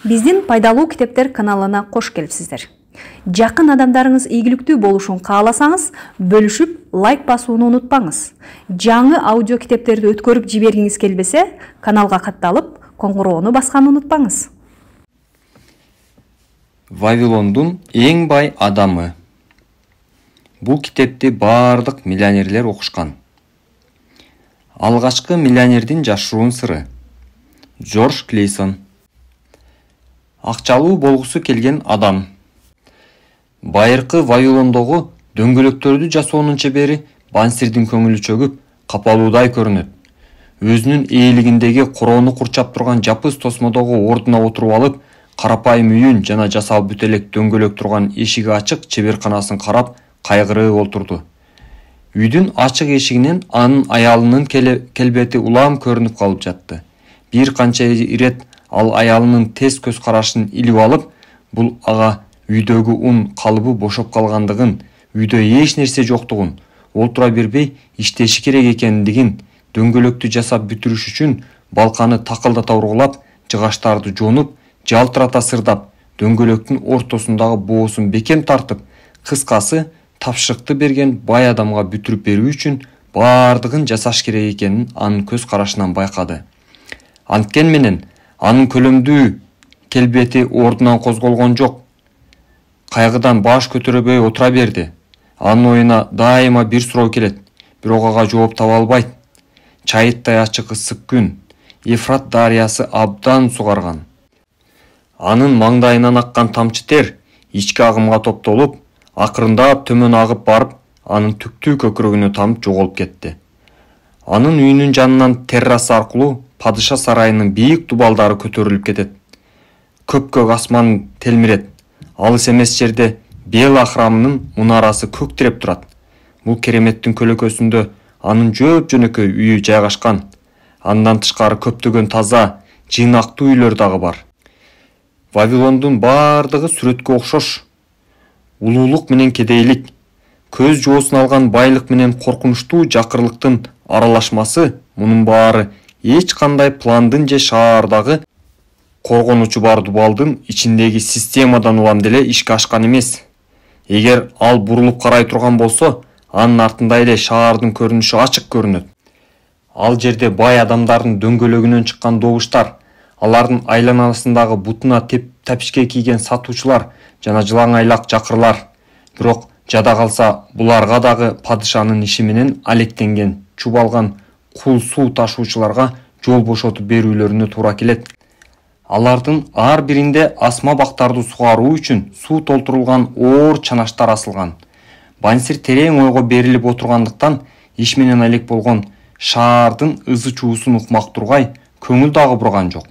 Биздин пайдалуу китептер каналына кош келипсиздер. Жакын адамдарыңыз ийгиликтүү болушун кааласаңыз, бөлүшүп, лайк басууну унутпаңыз. Жаңы аудио китептерди өткөрүп жибергиңиз келбесе, каналга катталып, коңгуроону басканды унутпаңыз. Вавилондун эң бай адамы. Бул китепти бардык миллионерлер окушкан. Алгачкы миллионердин жашыруун сыры. Джордж Клейсон. Акчалуу болгусу келген адам. Байыркы Вавилондогу дөңгөлөктөрдү жасоонун чебери Бансирдин көңүлү чөгүп, капалуудай көрүнөт. Өзүнүн ээлигиндеги короону курчап турган жапыз тосмодогу ордуна отуруп алып, карапайым үйүн жана жасал бүтелек дөңгөлөк турган эшиги ачык чеберканасын карап, кайгырып олтурду. Үйдүн ачык эшигинен анын аялынын келбети улам көрүнүп калып жатты. Бир канча ирет ал аялынын тез көз карашын илип алып, бул ага үйдөгү ун калыбы бошоп калгандыгын, үйдө эч нерсе жоктугун, олтура бербей иштеши керек экендигин, дөңгөлөктү жасап бүтүрүш үчүн балканы такылдата ургулап, жыгаштарды жонуп, жалтырата сырдап, дөңгөлөктүн ортосундагы боосун бекем тартып, кыскасы тапшырыкты берген бай адамга бүтүрүп берүү үчүн бардыгын жасаш керек экенин анын көз карашынан байкады. Анткени менен анын көлөмдүү келбети ордунан козголгон жок. Кайгыдан баш көтөрөбөй отура берди. Анын оюна дайыма бир суроо келет, бирок ага жооп таба албайт. Чайыттай ачык ысык күн, Ефрат дарыясы абдан сугарган. Анын маңдайынан аккан тамчы тер ички агымга топтолуп, акырындап төмөн агып барып, анын түктүү көкүрөгүнө тамып жоголуп кетти. Анын үйүнүн жанынан терраса аркылуу падыша сарайынын бийик дубалдары көтөрүлүп кетет. Көк асман телмирет. Алыс эмес жерде Бела храмынын мунарасы көктүрөп турат. Бул кереметтин көлөкөсүндө анын жөнөкөй үйү жайгашкан. Андан тышкары көптөгөн таза, жыйнактуу үйлөр дагы бар. Вавилондун бардыгы сүрөткө окшош. Улуулук менен кедейлик, көз жоосун алган байлык менен коркунучтуу жакырлыктын аралашмасы, мунун баары эч кандай пландын же шаардагы коргонучу бар дубалдын ичиндеги системадан улам деле ишке ашкан эмес. Эгер ал бурулуп карай турган болсо, анын артында эле шаардын көрүнүшү ачык көрүнөт. Ал жерде бай адамдардын дөңгөлөгүнөн чыккан добуштар, алардын айланасындагы бутуна тапишке кийген сатуучулар жана жылаң айлак жакырлар. Бирок жада калса, буларга дагы падышанын иши менен алектенген, чубалган кул суу ташуучуларга жол бошотуп берүүлөрүнө туура келет. Алардын ар биринде асма бактарды сугаруу үчүн суу толтурулган оор чанаштар асылган. Бансир терең ойго берилип отургандыктан иш менен алек болгон шаардын ызы чуусун укмак тургай көңүл дагы бурган жок.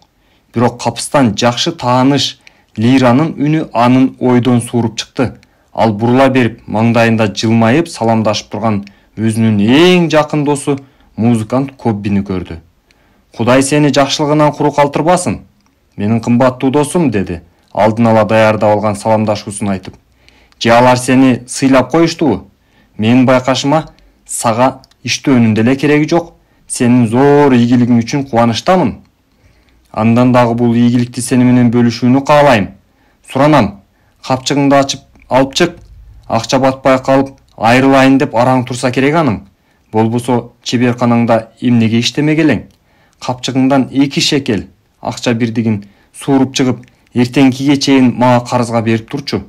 Бирок капыстан жакшы тааныш Лиранын үнү анын ойдон сууруп чыкты. Ал бурула берип, маңдайында жылмайып саламдашып турган өзүнүн эң жакын досу музыкант Коббини көрдү. Кудай сени жакшылыгынан куру калтырбасын, менин кымбаттуу досум, деди, алдын ала даярдап алган саламдашуусун айтып. Же алар сени сыйлап коюштубу? Менин байкашыма сага иштөөнүн деле кереги жок. Сенин зор ийгилигиң үчүн кубанычтамын. Андан дагы бул ийгиликти сени менен бөлүшүүнү каалайм. Суранам, капчыгыңды ачып алып чык. Акча батпай калып, айрылайын деп араң турса керек аның. Болбосо чеберканаңда эмнеге иштемек элең? Капчыгыңдан 2 шекел акча бирдигин сууруп чыгып, эртеңкиге чейин мага карызга берип турчу.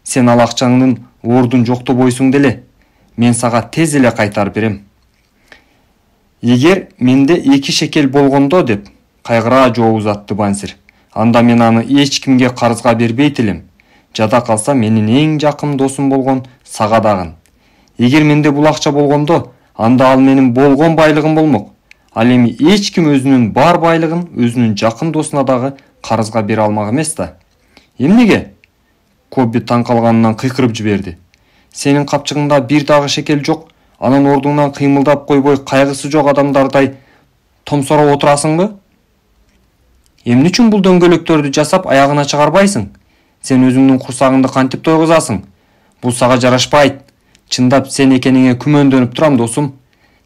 Сен ал акчаңдын ордун жоктобойсуң деле. Мен сага тез эле кайтарып берем. Эгер менде 2 шекел болгондо, деп кайгыра жооп узатты Бансир. Анда мен аны эч кимге карызга бербейт элем. Жада калса менин эң жакын досум болгон сага дагы. Эгер менде бул акча болгондо, анда ал менин болгон байлыгым болмок. Ал эми эч ким өзүнүн бар байлыгын өзүнүн жакын досуна дагы карызга бере алмак эмес да. Эмнеге? Кобби таң калганынан кыйкырып жиберди. Сенин капчыгыңда бир дагы шекел жок, анын ордуңан кыймылдап койбой кайгысы жок адамдардай томсороп отурасыңбы? Эмне үчүн бул дөңгөлөктөрдү жасап аягына чыгарбайсың? Сен өзүңдүн курсагыңды кантип тойгузасың? Бул сага жарашпайт. Чындап сен экениңе күмөндөнүп турам, досум.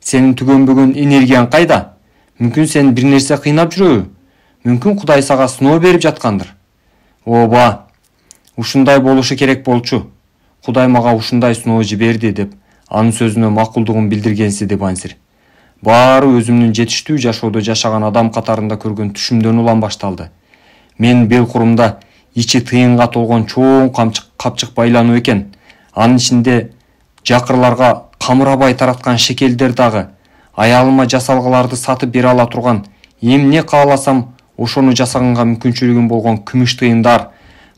Сенин түгөнбөгөн энергияң кайда? Мүмкүн сен бир нерсе кыйнап жүрөбү? Мүмкүн Кудай сага сыноо берип жаткандыр. Оба, ушундай болушу керек болчу. Кудай мага ушундай суноо жиберди деп анын сөзүнө макулдугун билдиргенси деп Бансир. Баары өзүмдүн жетиштүү жашоодо жашаган адам катарында көргөн түшүмдөн улам башталды. Мен бел курумда ичи тыйынга толгон чоң капчык байлануу экен. Анын ичинде жакырларга камырабай тараткан шекелдер дагы, аялыма жасалгаларды сатып бере ала турган, эмне кааласам ошону жасаганга мүмкүнчүлүгүм болгон күмүш тыйындар,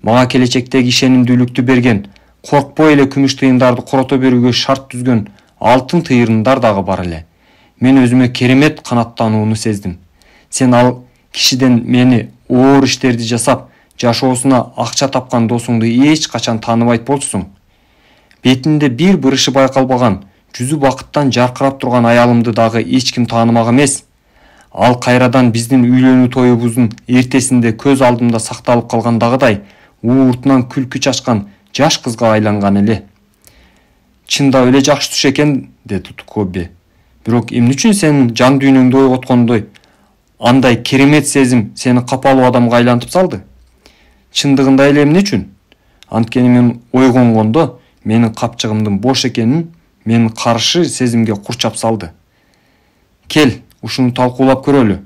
мага келечектеги ишенимдүүлүктү берген, коркпой эле күмүш тыйындарды корото берүүгө шарт түзгөн алтын тыйындар дагы бар эле. Мен өзүмө керемет канаттанууну сездим. Сен ал кишиден мени оор иштерди жасап, жашоосуна акча тапкан досуңду эч качан тааныбайт болчусуң. Бетинде бир бырышы байкалбаган, жүзү бакыттан жаркырап турган аялымды дагы эч ким таанымак эмес. Ал кайрадан биздин үйлөнүү тоюбуздун эртесинде көз алдымда сакталып калгандагыдай ууртунан күлкү чачкан жаш кызга айланган эле. Чындап эле жакшы түш экен, деди Кобби. Бирок эмне үчүн сенин жан дүйнөңдү ойготкондой андай керемет сезим сени капалуу адамга айлантып салды? Чындыгында эле эмне үчүн? Анткени мен ойгонгондо менин капчыгымдын бош экенин менин каршы сезимге курчап салды. Кел, ушуну талкуулап көрөлү.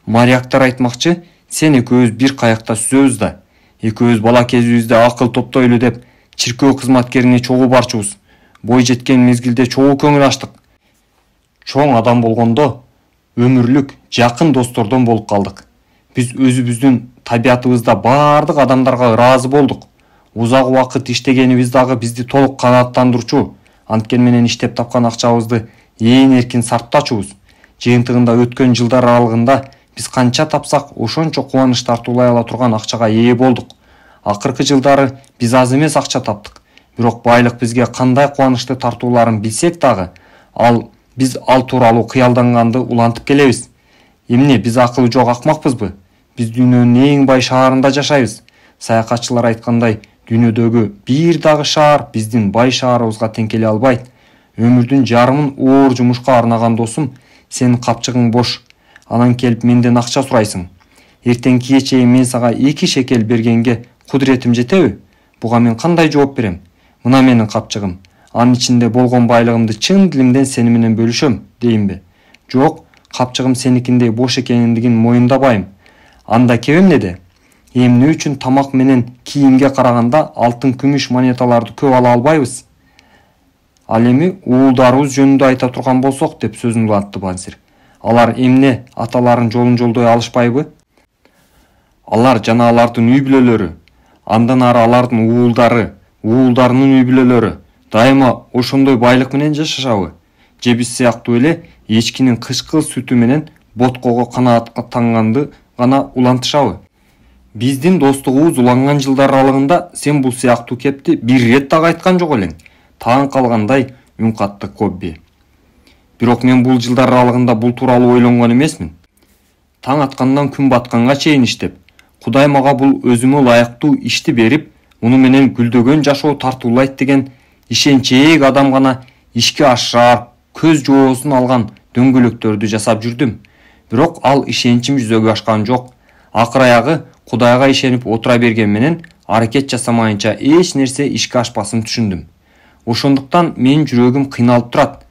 Моряктар айтмакчы, сен экөөбүз бир каякта сүзөбүз да, экөөбүз бала кезибизде акыл топтойлу деп чиркөө кызматкерине чогуу барчубуз. Бой жеткен мезгилде чогуу көңүл ачтык. Чоң адам болгондо өмүрлүк жакын достордон болуп калдык. Биз өзүбүздүн табиятыбызда баардык адамдарга ыраазы болдук. Узак убакыт иштегенибиз дагы бизди толук канааттандырчу. Анткени менен иштеп тапкан акчабызды ээн эркин сарптачубуз. Жыйынтыгында өткөн жылдар аралыгында биз канча тапсак ошончо кубаныч тартуулай ала турган акчага ээ болдук. Акыркы жылдары биз аз эмес акча таптык. Бирок байлык бизге кандай кубанычты тартууларын билсек дагы, биз ал тууралуу кыялданганды улантып келебиз. Эмне, биз акылы жок акмакпызбы? Биз дүйнөнүн эң бай шаарында жашайбыз. Саякатчылар айткандай, дүйнөдөгү бир дагы шаар биздин бай шаарыбызга тең келе албайт. Өмүрдүн жарымын оор жумушка арнаган досум, сенин капчыгың бош. Анан келип менден акча сурайсың. Эртеңки кечээ мен сага 2 шекел бергенге кудуретим жетеби? Буга мен кандай жооп берем? Мына менин капчыгым. Анын ичинде болгон байлыгымды чын дилимден сени менен бөлүшөм, деймби? Жок, капчыгым сеникиндей бош экендигин моюндабайм. Анда кеп эмнеде? Эмне үчүн тамак менен кийимге караганда алтын күмүш монеталарды көп ала албайбыз? Ал эми уулдарыбыз жөнүндө айта турган болсок, деп сөзүн улантты Бансир. Алар эмне аталарын жолун жолдой алышпайбы? Алар жана алардын үй бүлөлөрү, андан ары алардын уулдарынын үй бүлөлөрү дайыма ошондой байлык менен жашашабы? Же биз сыяктуу эле эчкинин кышкы сүтү менен боткого канааттанганды гана улантышабы? Биздин достугубуз уланган жылдар аралыгында сен бул сыяктуу кепти бир рет дагы айткан жок элең. Таң калгандай үн катты Кобби. Бирок мен бул жылдар аралыгында бул тууралуу ойлонгон эмесмин. Таң аткандан күн батканга чейин иштеп, Кудай мага бул өзүмө ылайыктуу ишти берип, муну менен гүлдөгөн жашоо тартуулайт деген ишенчээк адам гана ишке ашырар, көз жоосун алган дөңгөлөктөрдү жасап жүрдүм. Бирок ал ишеничим жүзөгө ашкан жок. Акыр аягы Кудайга ишенип отура берген менен аракет жасамайынча эч нерсе ишке ашпасын түшүндүм. Ошондуктан менин жүрөгүм кыйналып турат.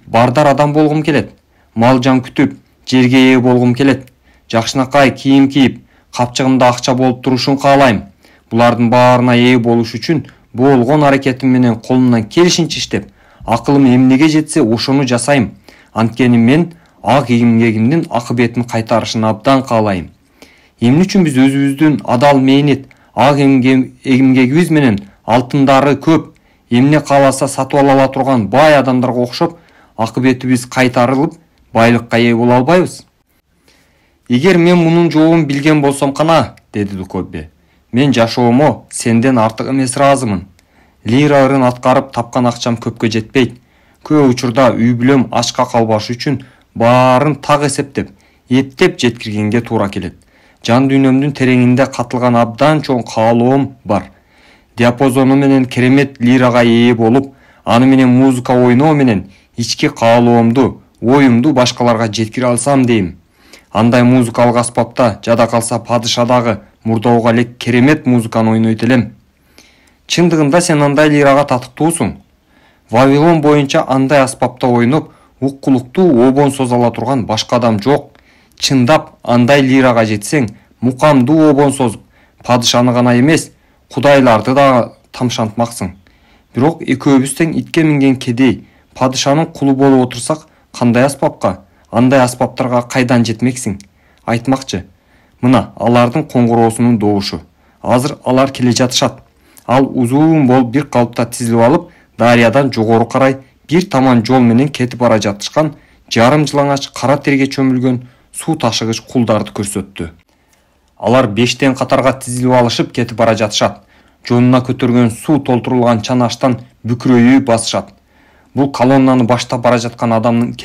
Бардар адам болгум келет. Мал жан күтүп, жерге ээ болгум келет. Жакшынакай кийим кийип, капчыгымда акча болуп турушун каалайм. Булардын баарына ээ болуш үчүн болгон аракетим менен колумдан келишинче иштеп, акылым эмнеге жетсе ошону жасайм. Анткени мен ак эмгегимдин акыбетин кайтарышын абдан каалайм. Эмне үчүн биз өзүбүздүн адал мээнет, ак эмгегибиз менен алтындары көп, эмне кааласа сатып ала турган бай адамдарга окшоп, акыбетибиз кайтарылып, байлыкка ээ боло албайбыз? Эгер мен мунун жообун билген болсом кана, деди Кобби. Мен жашоомо сенден артык эмес ыраазымын. Лира ырын аткарып тапкан акчам көпкө жетпейт. Көп учурда үй бүлөм ачка калбаш үчүн баарын так эсептеп, эптеп жеткиргенге туура келет. Жан дүйнөмдүн тереңинде катылган абдан чоң каалоом бар. Диапазону менен керемет лирага ээ болуп, аны менен музыка ойноо менен ички каалоомду, оюмду башкаларга жеткире алсам дейм. Андай музыкалык аспапта жада калса падышадагы мурдауга элек керемет музыканы ойнойт элем. Чындыгында сен андай лирага татыктуусуң. Вавилон боюнча андай аспапта ойноп, уккулуктуу обон соза ала турган башка адам жок. Чындап андай лирага жетсең, мукамдуу обон созуп, падышаны гана эмес, кудайларды да тамшантмаксың. Бирок экөөбүз тең итке минген кедей, падышанын кулу болуп отурсак, кандай аспапка, андай аспаптарга кайдан жетмексиң? Айтмакчы. Мына алардын коңгуроосунун добушу. Азыр алар келе жатышат. Ал узун болуп бир калыпта тизилип алып, дарыядан жогору карай бир таман жол менен кетип бара жатышкан жарым жылаңач кара терге чөмүлгөн суу ташыгыч кулдарды көрсөттү. Алар 5тен катарга тизилип алышып кетип бара жатышат. Жонуна көтөргөн суу толтурулган чанаштан бүкүрөйүп басышат. Бул колоннаны баштап бара жаткан адамдын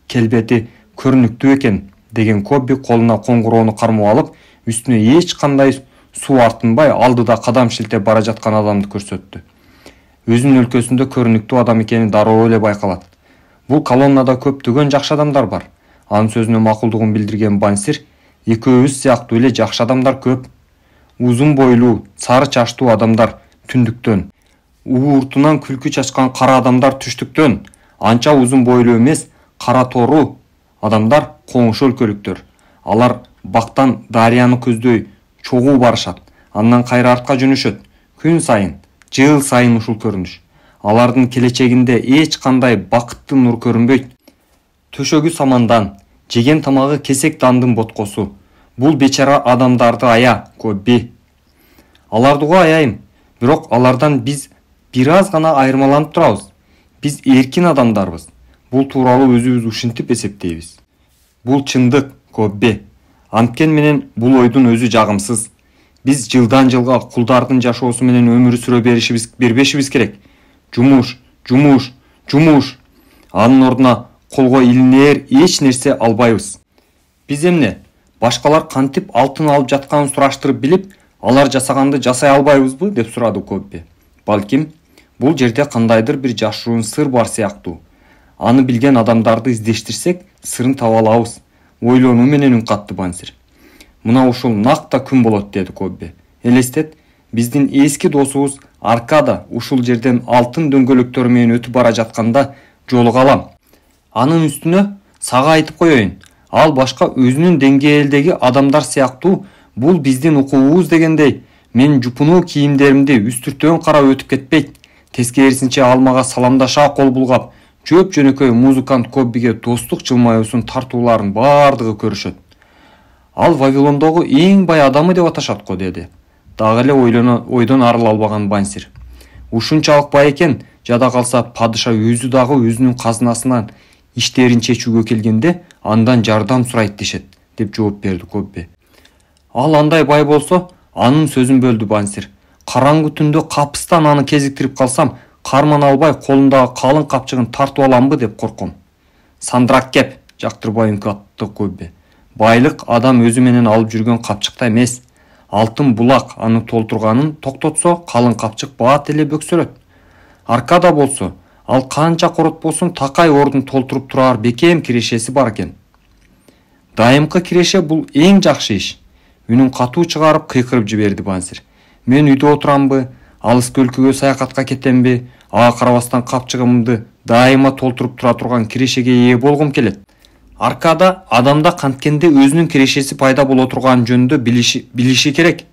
келбети көрүнүктүү экен деген Кобби колуна коңгуроону кармап алып, үстүнө эч кандай суу артынбай алдыда кадам шилтеп бара жаткан адамды көрсөттү. Өзүнүн өлкөсүндө көрүнүктүү адам экени дароо эле байкалат. Бул колоннада көптөгөн жакшы адамдар бар. Анын сөзүнө макулдугун билдирген Бансир, экөөбүз сыяктуу эле жакшы адамдар көп. Узун бойлуу, сары чачтуу адамдар түндүктөн, ууртунан күлкү чачкан кара адамдар түштүктөн, анча узун бойлуу эмес, кара тору адамдар коңшу өлкөлүктөр. Алар бактан дарыяны көздөй чогуу барышат, андан кайра артка жөнөшөт. Күн сайын, жыл сайын ушул көрүнүш. Алардын келечегинде эч кандай бакыттуу нур көрүнбөйт. Төшөгү самандан, жеген тамагы кесек дандын боткосу. Бул бечара адамдарды ая, Кобби. Аларды аяйм, бирок алардан биз бир аз гана айырмаланып турабыз. Биз эркин адамдарбыз. Бул тууралуу өзүбүз ушинтип эсептейбиз. Бул чындык, Кобби. Анткени менен бул ойдун өзү жагымсыз. Биз жылдан жылга кулдардын жашоосу менен өмүр сүрө бербешибиз керек. Жумуш, жумуш, жумуш. Анын ордуна колго илинер эч нерсе албайбыз. Биз эмне? Башкалар кантип алтын алып жатканын сураштырып билип, алар жасаганды жасай албайбызбы деп сурады Кобби. Балким, бул жерде кандайдыр бир жашыруун сыр бар сыяктуу. Аны билген адамдарды издештирсек, сырын таба алабыз. Ойлонуу менен үн катты Бансир. Мына ушул накта күн болот деди Кобби. Элестет, биздин эски досубуз Аркада ушул жерден алтын дөңгөлөктөрү менен өтүп бара жатканда жолуга алам. Анын үстүнө сага айтып коеюн. Ал башка өзүнүн деңгээлдеги адамдар сыяктуу, бул биздин укугубуз дегендей, мен жупунуу кийимдеримди үстүртөн карап өтүп кетпейт. Тескерисинче ал мага саламдаша кол булгап, жөп жөнөкөй музыкант Коббиге достук жылмаюусун тартууларын бардыгы көрүшөт. Ал Вавилондогу эң бай адамы деп аташат го деди. Дагы эле ойдон арыла албаган Бансир. Ушунчалык бай экен, жада калса падыша өзү дагы өзүнүн казынасынан иштерин чечүүгө келгенде андан жардам сурайт дешет, деп жооп берди Кобби. Ал андай бай болсо, анын сөзүн бөлдү Бансир. Караңгы түндө капыстан аны кезиктирип калсам, карман албай колундагы калың капчыгын тартып аламбы деп корком. Сандырак кеп, жактырбай үн катты Кобби. Байлык адам өзү менен алып жүргөн капчыкта эмес. Алтын булак аны толтурганын токтотсо, калың капчык баат эле бөксөрөт. Аркада болсо, ал канча коротпосун такай ордун толтуруп турар бекем кирешеси бар экен. Дайымкы киреше бул эң жакшы иш. Үнүн катуу чыгарып кыйкырып жиберди Бансир. Мен үйдө отурамбы, алыс өлкөгө саякатка кетемби, ага карабастан капчыгымды дайыма толтуруп тура турган кирешеге ээ болгум келет. Аркада адамда канткенде өзүнүн кирешеси пайда боло турган жөнүндө билиши керек.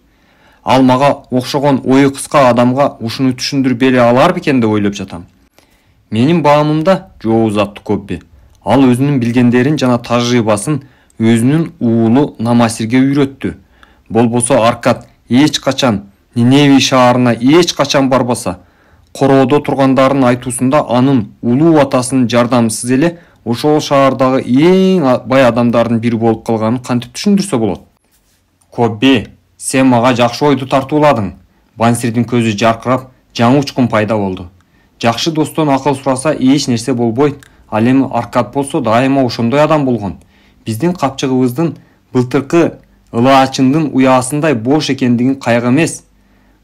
Ал мага окшогон ою кыска адамга ушуну түшүндүрүп бере алар бекен деп ойлоп жатам. Менин баамымда, жооп узатты Кобби. Ал өзүнүн билгендерин жана тажрыйбасын өзүнүн уулу Намасирге үйрөттү. Болбосо Аркад эч качан Ниневи шаарына эч качан барбаса, короодо тургандардын айтуусунда анын улуу атасынын жардамчысы эле ошол шаардагы эң бай адамдардын бири болуп калганын кантип түшүндүрсө болот. Кобби, сен мага жакшы ойду тартууладың. Бансирдин көзү жаркырап, жаңы учкун пайда болду. Жакшы достон акыл сураса эч нерсе болбойт. Ал эми Аркад болсо дайыма ошондой адам болгон. Биздин капчыгыбыздын былтыркы ылаачындын уяасындай бош экендигин кайгы эмес.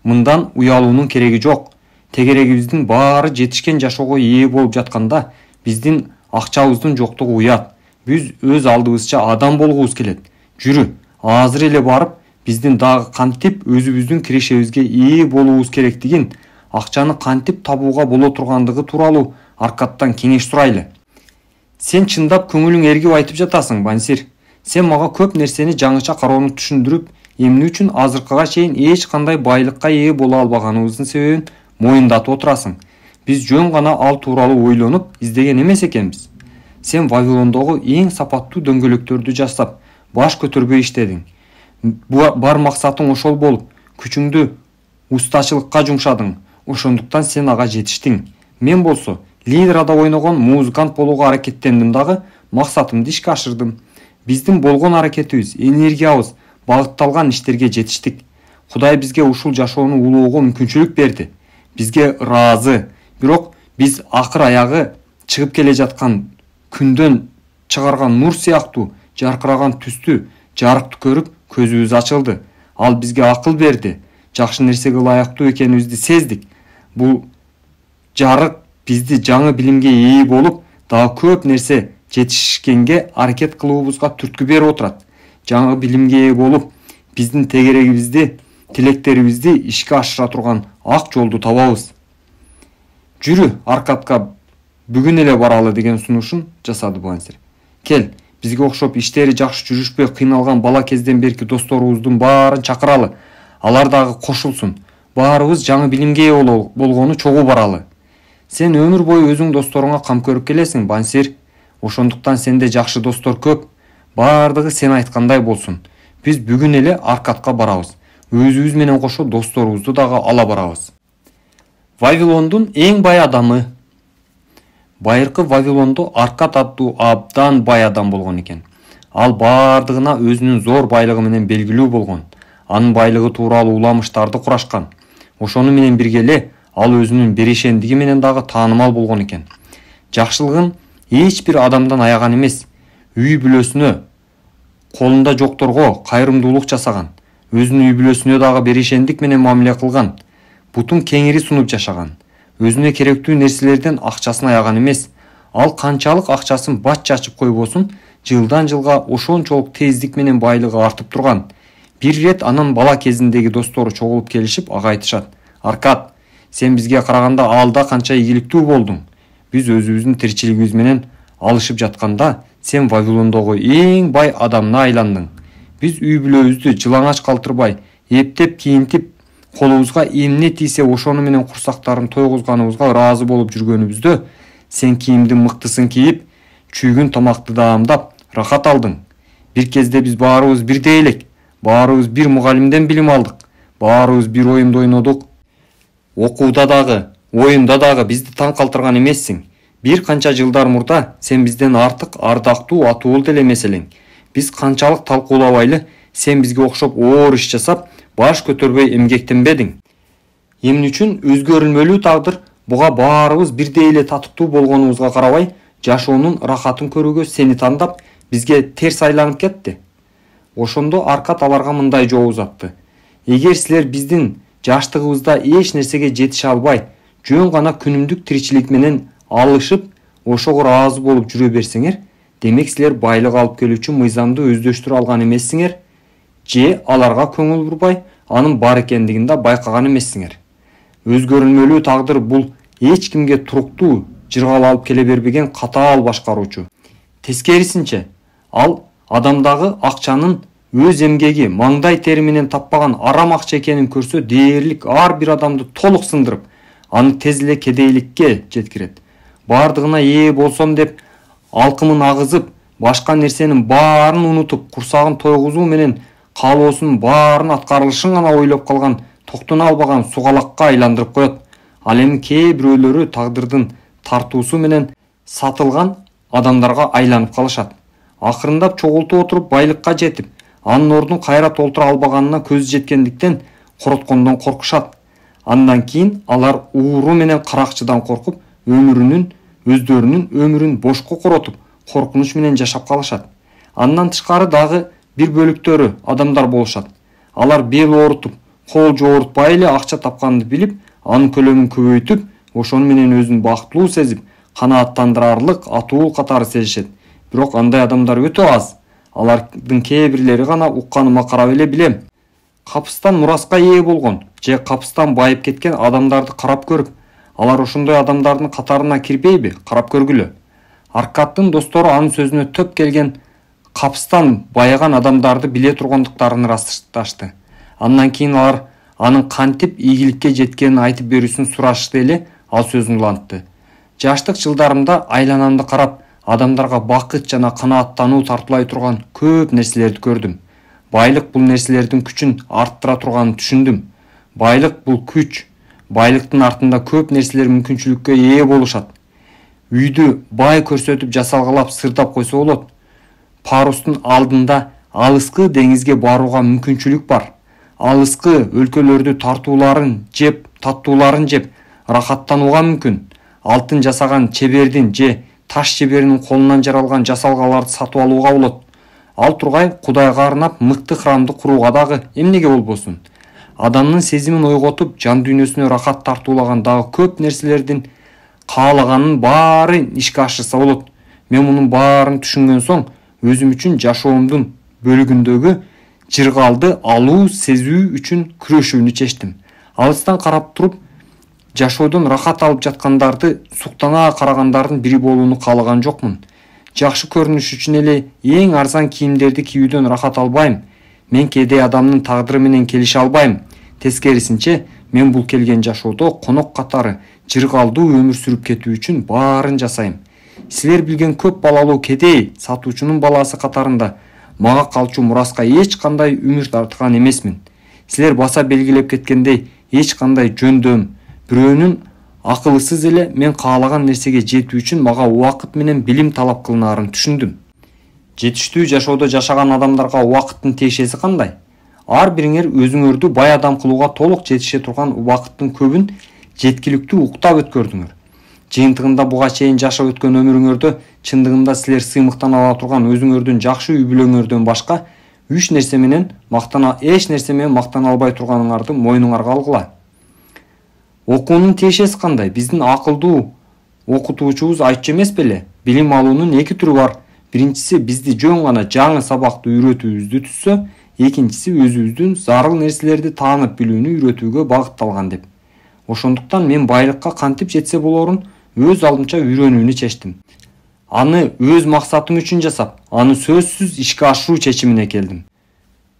Мындан уялуунун кереги жок. Тегерегибиздин баары жетишкен жашоого ээ болуп жатканда, биздин акчабыздын жоктугу уят. Биз өз алдыбызча адам болгубуз келет. Жүрү, азыр эле барып, биздин дагы кантип өзүбүздүн кирешебизге ээ болуубуз керектигин, акчаны кантип табууга боло тургандыгы тууралуу Аркадтан кеңеш сурайлы. Сен чындап көңүлүң эргип айтып жатасың, Бансир. Сен мага көп нерсени жаңыча кароону түшүндүрүп, эмне үчүн азыркыга чейин эч кандай байлыкка ээ боло албаганыбыздын себебин моюндатып отурасың. Биз жөн гана ал тууралуу ойлонуп издеген эмес экенбиз. Сен Вавилондогу эң сапаттуу дөңгөлөктөрдү жасап, баш көтөрбөй иштедиң. Бар максатың ошол болуп, күчүңдү устачылыкка жумшадың. Ошондуктан сен ага жетиштиң. Мен болсо лирада ойногон музыкант болууга аракеттендим дагы, максатымды ишке ашырдым. Биздин болгон аракетибиз, энергиябыз багытталган иштерге жетиштик. Кудай бизге ушул жашоону улоого мүмкүнчүлүк берди. Бизге ыраазы. Бирок биз акыр аягы чыгып келе жаткан күндөн чыгарган нур сыяктуу жаркыраган түстү, жарыкты көрүп көзүбүз ачылды. Ал бизге акыл берди. Жакшы нерсеге ылайыктуу экенибизди сездик. Бул жарык бизди жаңы билимге ээ болуп, дагы көп нерсе жетишкенге аракет кылуубузга түрткү берип отурат. Жаңы билимге ээ болуп, биздин тегерегибизди, тилектерибизди ишке ашыра турган ак жолду табабыз. Жүрү Аркадка бүгүн эле баралы деген сунушун жасады Бансир. Кел, бизге окшоп иштери жакшы жүрүшпөй кыйналган бала кезден берки досторубуздун баарын чакыралы. Алар дагы кошулсун. Баарыбыз жаңы билимге ээ болгону чогуу баралы. Сен өмүр бою өзүң досторуңа кам көрүп келесиң, Бансир. Ошондуктан сенде жакшы достор көп. Баардыгы сен айткандай болсун. Биз бүгүн эле Аркадка барабыз. Өзүбүз менен кошо досторубузду дагы ала барабыз. Вавилондун эң бай адамы. Байыркы Вавилондо Аркад аттуу абдан бай адам болгон экен. Ал баардыгына өзүнүн зор байлыгы менен белгилүү болгон. Анын байлыгы тууралуу уламыштарды курашкан. Ошону менен бирге эле ал өзүнүн берешендиги менен дагы таанымал болгон экен. Жакшылыгын эч бир адамдан аяган эмес. Үй бүлөсүнө, колунда жокторго кайрымдуулук жасаган. Өзүнүн үй бүлөсүнө дагы берешендик менен мамиле кылган. Бутун кеңири сунуп жашаган. Өзүнө керектүү нерселерден акчасын аяган эмес. Ал канчалык акчасын бат чачып койбосун, жылдан жылга ошончолук тездик менен байлыгы артып турган. Бир рет анын бала кезиндеги достору чогулуп келишип, ага айтышат: "Аркад, сен бизге караганда алда канча ийгиликтүү болдуң. Биз өзүбүздүн тиричилигибиз менен алышып жатканда, сен Вавилондогу эң бай адамына айландың. Биз үй бүлөбүздү жылаңач калтырбай, эптеп кийинтип, колубузга эмне тийсе ошону менен курсактарын тойгузганыбызга ыраазы болуп жүргөнүбүздө, сен кийимдин мыктысын кийип, чүйгүн тамакты даамдап, рахат алдың. Бир кезде биз баарыбыз бирдей элек. Баарыбыз бир мугалимден билим алдык. Баарыбыз бир оюнду ойнодук. Окууда дагы, оюнда дагы бизди таң калтырган эмессиң. Бир канча жылдар мурда сен бизден артык ардактуу атуул деле эмес элең. Биз канчалык талкуулабайлы, сен бизге окшоп оор иш жасап, баш көтөрбөй эмгектенбедиң. Эмне үчүн өзгөрүлмөлүү тагдыр буга баарыбыз бирдей эле татыктуу болгонубузга карабай, жашоонун рахатын көрүүгө сени тандап, бизге терс айланып кетти. Ошондо Аркад аларга мындай жооп узатты: "Эгер силер биздин жаштыгыбызда эч нерсеге жетише албай, жөн гана күнүмдүк тиричилик менен алышып, ошого ыраазы болуп жүрө берсеңер, демек силер байлык алып келүүчү мыйзамды өздөштүрө алган эмессиңер, же аларга көңүл бурбай, анын бар экендигин да байкаган эмессиңер. Өзгөрүлмөлүү тагдыр бул эч кимге туруктуу жыргал алып келе бербеген катаал башкаруучу. Тескерисинче, ал адамдагы акчанын өз эмгеги, маңдай тери менен таппаган арам акча экенин көрсө, дээрлик ар бир адамды толук сындырып, аны тез эле кедейликке жеткирет. Бардыгына ээ болсом деп, алкымын агызып, башка нерсенин баарын унутуп, курсагын тойгузуу менен каалоосунун баарын аткарылышын гана ойлоп калган, токтоно албаган сугалакка айландырып коет. Ал эми кээ бирөөлөрү тагдырдын тартуусу менен сатылган адамдарга айланып калышат. Акырындап чогултуп отуруп байлыкка жетип, анын ордун кайра толтура албаганына көзү жеткендиктен короткондон коркушат. Андан кийин алар ууру менен каракчыдан коркуп, өздөрүнүн өмүрүн бошко коротуп, коркунуч менен жашап калышат. Андан тышкары дагы бир бөлүктөрү адамдар болушат. Алар бел оорутуп, кол жоорутпай эле акча тапканды билип, анын көлөмүн көбөйтүп, ошону менен өзүн бактылуу сезип, канааттандырарлык атуул катары сезишет. Бирок андай адамдар өтө аз. Алардын кээ бирлери гана укканыма карап эле билем. капыстан мураска ээ болгон же капыстан байып кеткен адамдарды карап көрүп, алар ошондой адамдардын катарына кирбейби, карап көргүлө. Аркадтын достору анын сөзүнө төп келген капыстан байыган адамдарды биле тургандыктарын ырасташты. Андан кийин алар анын кантип ийгиликке жеткенин айтып берүүсүн сурашты эле ал сөзүн улантты. Жаштык жылдарымда айланамды карап, адамдарга бакыт жана канааттануу тартуулай турган көп нерселерди көрдүм. Байлык бул нерселердин күчүн арттыра турганын түшүндүм. Байлык бул күч. Байлыктын артында көп нерселер мүмкүнчүлүккө ээ болушат. Үйдү бай көрсөтүп жасалгалап сырдап койсо болот. Парустун алдында алыскы деңизге барууга мүмкүнчүлүк бар. Алыскы өлкөлөрдү тартууларын жеп, таттууларын жеп, рахаттанууга мүмкүн. Алтын жасаган чебердин же таш чеберинин колунан жаралган жасалгаларды сатып алууга болот. Ал тургай Кудайга арнап мыкты храмды курууга дагы эмнеге болбосун. Адамдын сезимин ойготуп, жан дүйнөсүнө рахат тартуулаган дагы көп нерселердин каалаганын баары ишке ашырса болот. Мен мунун баарын түшүнгөн соң өзүм үчүн жашоомдун бөлүгүндөгү жыргалды алуу сезүү үчүн күрөшүүнү чечтим. Алыстан карап туруп, жашоодон рахат алып жаткандарды суктана карагандардын бири болууну каалаган жокмун. Жакшы көрүнүш үчүн эле эң арзан кийимдерди кийүүдөн рахат албайм. Мен кедей адамдын тагдыры менен келише албайм. Тескерисинче, мен бул келген жашоодо конок катары жыргалдуу өмүр сүрүп кетүү үчүн баарын жасайм. Силер билген көп балалуу кедей сатуучунун баласы катарында мага калчу мураска эч кандай үмүт арткан эмесмин. Силер баса белгилеп кеткендей, эч кандай жөндөм, бирөөнүн акылысыз эле мен каалаган нерсеге жетүү үчүн мага убакыт менен билим талап кылынаарын түшүндүм. Жетиштүү жашоодо жашаган адамдарга убакыттын тиешеси кандай? Ар бириңер өзүңөрдү бай адам кылууга толук жетише турган убакыттын көбүн жеткиликтүү уктап өткөрдүңөр. Жыйынтыгында буга чейин жашап өткөн өмүрүңөрдө чындыгында силер сыймыктан ала турган өзүңөрдүн жакшы үй бүлөңөрдөн башка эч нерсе менен мактана албай турганыңарды мойнуңарга алгыла. Окуунун тиешеси кандай? Биздин акылдуу окутуучубуз айтчу эмес беле? Билим алуунун эки түрү бар. Биринчиси бизди жөн гана жаңы сабакты үйрөтүүбүздү түзсө, экинчиси өзүбүздүн зарыл нерселерди таанып билүүнү үйрөтүүгө багытталган деп. Ошондуктан мен байлыкка кантип жетсе болорун өз алдымча үйрөнүүнү чечтим. Аны өз максатым үчүн жасап, аны сөзсүз ишке ашыруу чечимине келдим.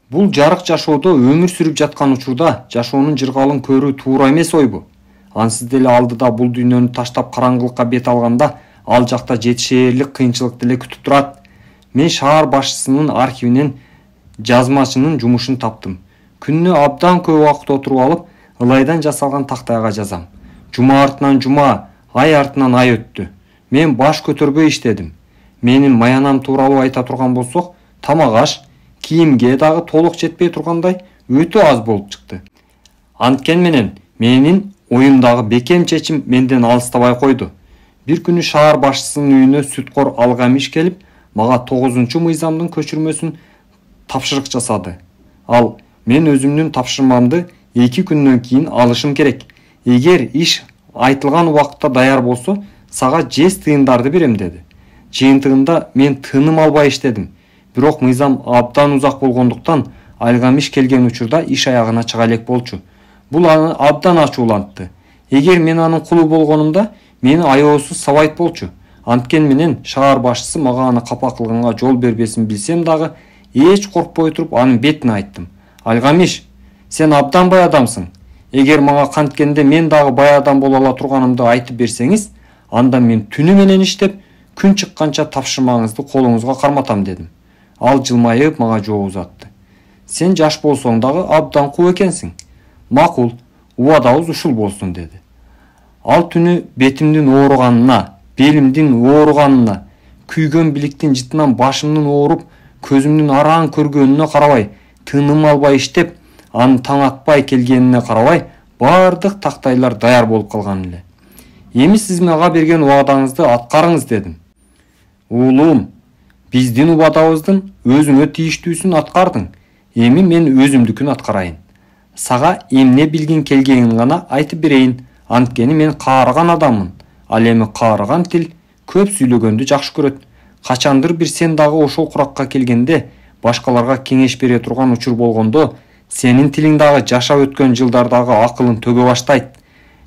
Бул жарык жашоодо өмүр сүрүп жаткан учурда жашоонун жыргалын көрүү туура эмес ойбу. Ансыз деле алдыда бул дүйнөнү таштап караңгылыкка бет алганда, ал жакта жетишээрлик кыйынчылык деле күтүп турат. Мен шаар башчысынын архивинен жазмачынын жумушун таптым. Күнүнө абдан көп убакыт отуруп алып, ылайдан жасалган тактайга жазам. Жума артынан жума, ай артынан ай өттү. Мен баш көтөрбөй иштедим. Менин маянам тууралуу айта турган болсок, тамак аш, кийимге дагы толук жетпей тургандай өтө аз болуп чыкты. Анткен менен менин оюмдагы бекем чечим менден алыстабай койду. Бир күнү шаар башчысынын үйүнө сүткор Алгамиш келип, мага 9-мыйзамдын көчүрмөсүн тапшырык жасады. Ал мен өзүмдүн тапшырмамды 2 күндөн кийин алышым керек. Эгер иш айтылган убакытта даяр болсо, сага жез тыйындарды берем деди. Жыйынтыгында мен тыным албай иштедим. Бирок мыйзам абдан узак болгондуктан Алгамиш келген учурда иш аягына чыга элек болчу. Бул аны абдан ачуулантты. Эгер мен анын кулу болгонумда, мени аябасыз сабайт болчу. Анткен менен шаар башчысы мага аны капа кылганга жол бербесин билсем дагы, эч коркпой туруп анын бетине айттым. Алгамиш, сен абдан бай адамсың. Эгер мага канткенде мен дагы бай адам боло ала турганымды айтып берсеңиз, анда мен түнү менен иштеп, күн чыкканча тапшырмаңызды колуңузга карматам дедим. Ал жылмайып мага жооп узатты. Сен жаш болсоң дагы абдан куу экенсиң. Макул, убадабыз ушул болсун деди. Ал түнү бетимдин ооруганына, белимдин ооруганына, күйгөн биликтин жытынан башымдын ооруп, көзүмдүн араң көргөнүнө карабай, тыным албай иштеп, анын таң атпай келгенине карабай, бардык тактайлар даяр болуп калган эле. Эми сиз мага берген убадаңызды аткарыңыз дедим. Уулум, биздин убадабыздын өзүңө тийиштүүсүн аткардың. Эми мен өзүмдүкүн аткарайын. Сага эмне билгин келгенин гана айтып берейин. Анткени мен каарыган адаммын. Ал эми каарыган тил көп сүйлөгөндү жакшы көрөт. Качандыр бир сен дагы ошол куракка келгенде, башкаларга кеңеш бере турган учур болгондо, сенин тилиң дагы жашап өткөн жылдардагы акылын төгө баштайт.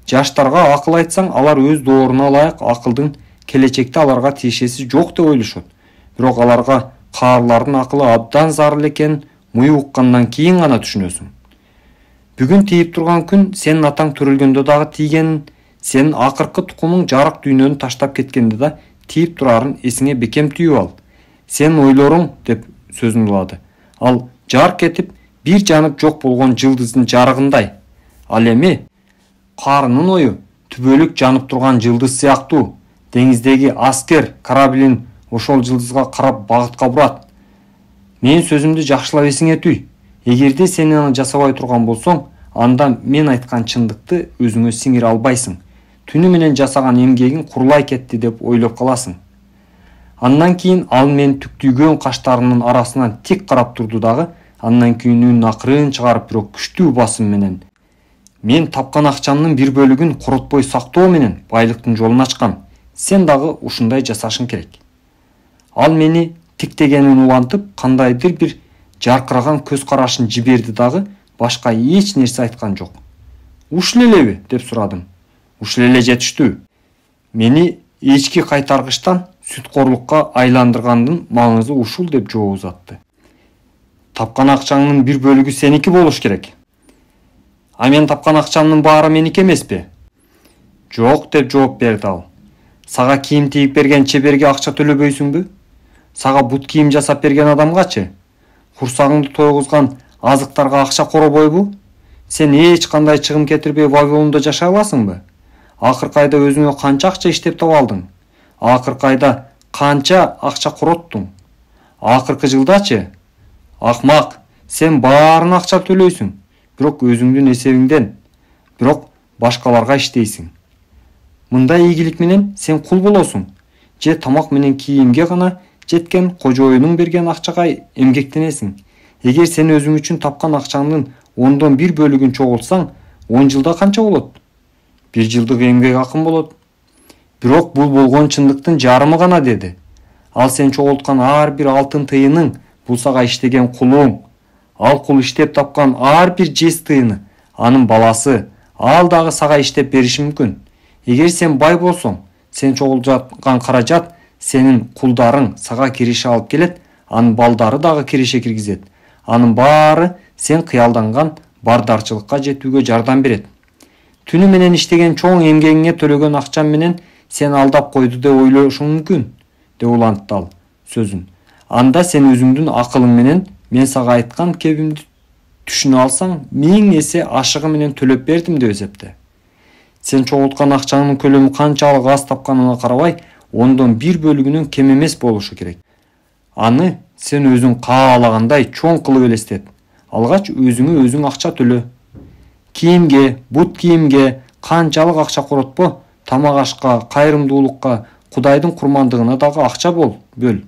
Жаштарга акыл айтсаң, алар өз дооруна ылайык акылдын келечекте аларга тиешеси жок деп ойлошот. Бирок аларга каарылардын акылы абдан зарыл экенин муй уккандан кийин гана түшүнөсүң. Бүгүн тийип турган күн сенин атаң төрөлгөндө дагы тийгенин, сенин акыркы тукумуң жарык дүйнөнү таштап кеткенде да тийип турарын эсиңе бекем түйүп ал. Сенин ойлоруң деп сөзүн улады. Ал жарк этип бир жанып жок болгон жылдыздын жарыгындай. Ал эми каарынын ою түбөлүк жанып турган жылдыз сыяктуу. Деңиздеги аскер кораблин ошол жылдызга карап багытка бурат. Мен сөзүмдү жакшылап эсиңе түй. Эгерде сен аны жасабай турган болсоң, анда мен айткан чындыкты өзүңө сиңире албайсың. Түнү менен жасаган эмгегиң курулай кетти деп ойлоп каласың. Андан кийин ал мен түктүйгөн каштарынын арасынан тик карап турду дагы, андан кийин үнүн акырын чыгарып бирок күчтүү басым менен: "Мен тапкан акчамдын бир бөлүгүн коротпой сактоо менен байлыктын жолун ачкам. Сен дагы ушундай жасашың керек." Ал мени тиктегенин улантып, кандайдыр бир жаркыраган көз карашын жиберди дагы башка эч нерсе айткан жок. "Ушул элеби?" деп сурадым. "Ушул эле жетиштүү. Мени эчки кайтаргычтан сүткорлукка айландыргандын маңызы ушул" деп жооп узатты. "Тапкан акчаңдын бир бөлүгү сеники болуш керек." "А мен тапкан акчамдын баары меники эмеспи?" "Жок" деп жооп берди ал. "Сага кийим тигип берген чеберге акча төлөбөйсүңбү? Сага бут кийим жасап берген адамгачы? Курсагыңды тойгузган азыктарга акча коробойбу? Сен эч кандай чыгым кетирбей Вавилондо жашай аласыңбы? Акыркы айда өзүңө канча акча иштеп таба алдың? Акыркы айда канча акча короттуң? Акыркы жылдачы? Акмак, сен баарын акча төлөйсүң, бирок өзүңдүн эсебиңден, бирок башкаларга иштейсиң. Мындай ийгилик менен сен кул болосуң, же тамак менен кийимге гана жеткен кожоюнуң берген акчага эмгектенесиң. Эгер сен өзүң үчүн тапкан акчаңдын 1/10 бөлүгүн чогултсаң, 10 жылда канча болот? 1 жылдык эмгек акын болот. Бирок бул болгон чындыктын жарымы гана деди. Ал сен чогулткан ар бир алтын тыйының бул сага иштеген кулуң. Ал кул иштеп тапкан ар бир жез тыйыны анын баласы, ал дагы сага иштеп бериши мүмкүн. Эгер сен бай болсоң, сен чогулткан каражат сенин кулдарың сага киреше алып келет, анын балдары дагы киреше киргизет. Анын баары сен кыялданган бардарчылыкка жетүүгө жардам берет. Түнү менен иштеген чоң эмгегиңе төлөгөн акчам менен сен алдап койду деп ойлошуң мүмкүн, деп улантты ал сөзүн. Анда сен өзүңдүн акылың менен мен сага айткан кебимди түшүнө алсаң, 1000 эсе ашыгы менен төлөп бердим деп эсепте. Сен чогулткан акчаңдын көлөмү канчалык аз тапканыңа карабай, 1/10 бөлүгүнөн кем эмес болушу керек. Аны сен өзүң каалагандай чоң кылып элестет. Алгач өзүңө өзүң акча төлө. Кийимге, бут кийимге канчалык акча коротпо, тамак ашка, кайрымдуулукка, Кудайдын курмандыгына дагы акча бөл.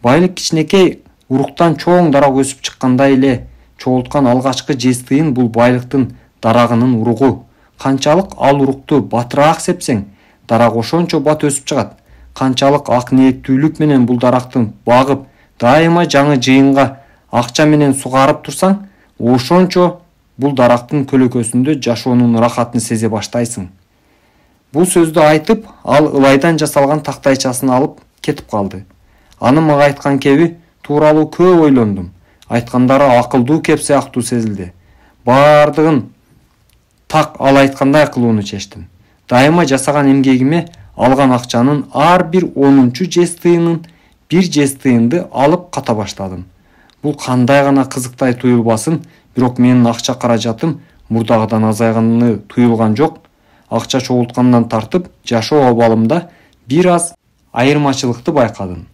Байлык кичинекей уруктан чоң дарак өсүп чыккандай эле, чогулткан алгачкы жез тыйын бул байлыктын дарагынын уругу. Канчалык ал урукту батыраак сепсең, дарак ошончо бат өсүп чыгат. Канчалык ак ниеттүүлүк менен бул дарактын багып, дайыма жаңы жыйынга акча менен сугарып турсаң, ошончо бул дарактын көлөкөсүндө жашоонун рахатын сезе баштайсың. Бул сөздү айтып, ал ылайдан жасалган тактайчасын алып кетип калды. Анын мага айткан кеби тууралуу көп ойлондум. Айткандары акылдуу кеп сыяктуу сезилди. Бардыгын так ал айткандай кылууну чечтим. Дайыма жасаган эмгегиме алган акчанын ар бир 10-чу жез тыйынын бир жез тыйынды алып ката баштадым. Бул кандай гана кызыктай туюлбасын, бирок менин акча каражатым мурдагыдан азайганы туюлган жок. Акча чогулткандан тартып, жашоо абалымда бир аз айырмачылыкты байкадым.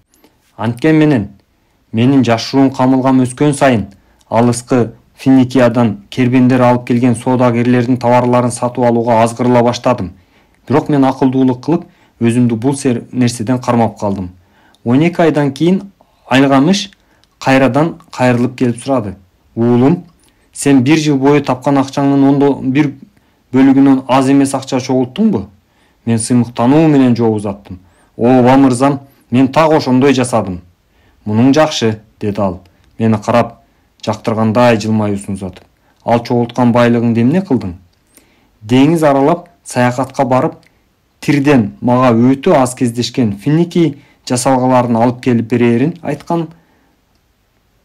Анткен менен менин жашыруум камылгам өскөн сайын, алыскы Финикиядан кербендер алып келген соодагерлердин товарларын сатып алууга азгырыла баштадым. Бирок мен акылдуулук кылып, өзүмдү бул нерседен кармап калдым. 12 айдан кийин Айылгамыш кайрадан кайрылып келип сурады. "Уулум, сен 1 жыл бою тапкан акчаңдын 1/10 бөлүгүнөн аз эмес акча чогулттуңбу?" Мен сыймыктануу менен жооп узаттым. "Ооба мырзам, мен так ошондой жасадым." "Мунуң жакшы", деди ал, мени карап. жактыргандай жылмаюусун узатып. Ал чогулткан байлыгыңды эмне кылдың? Деңиз аралап саякатка барып, тирден мага өтө аз кездешкен финики жасалгаларын алып келип берерин айткан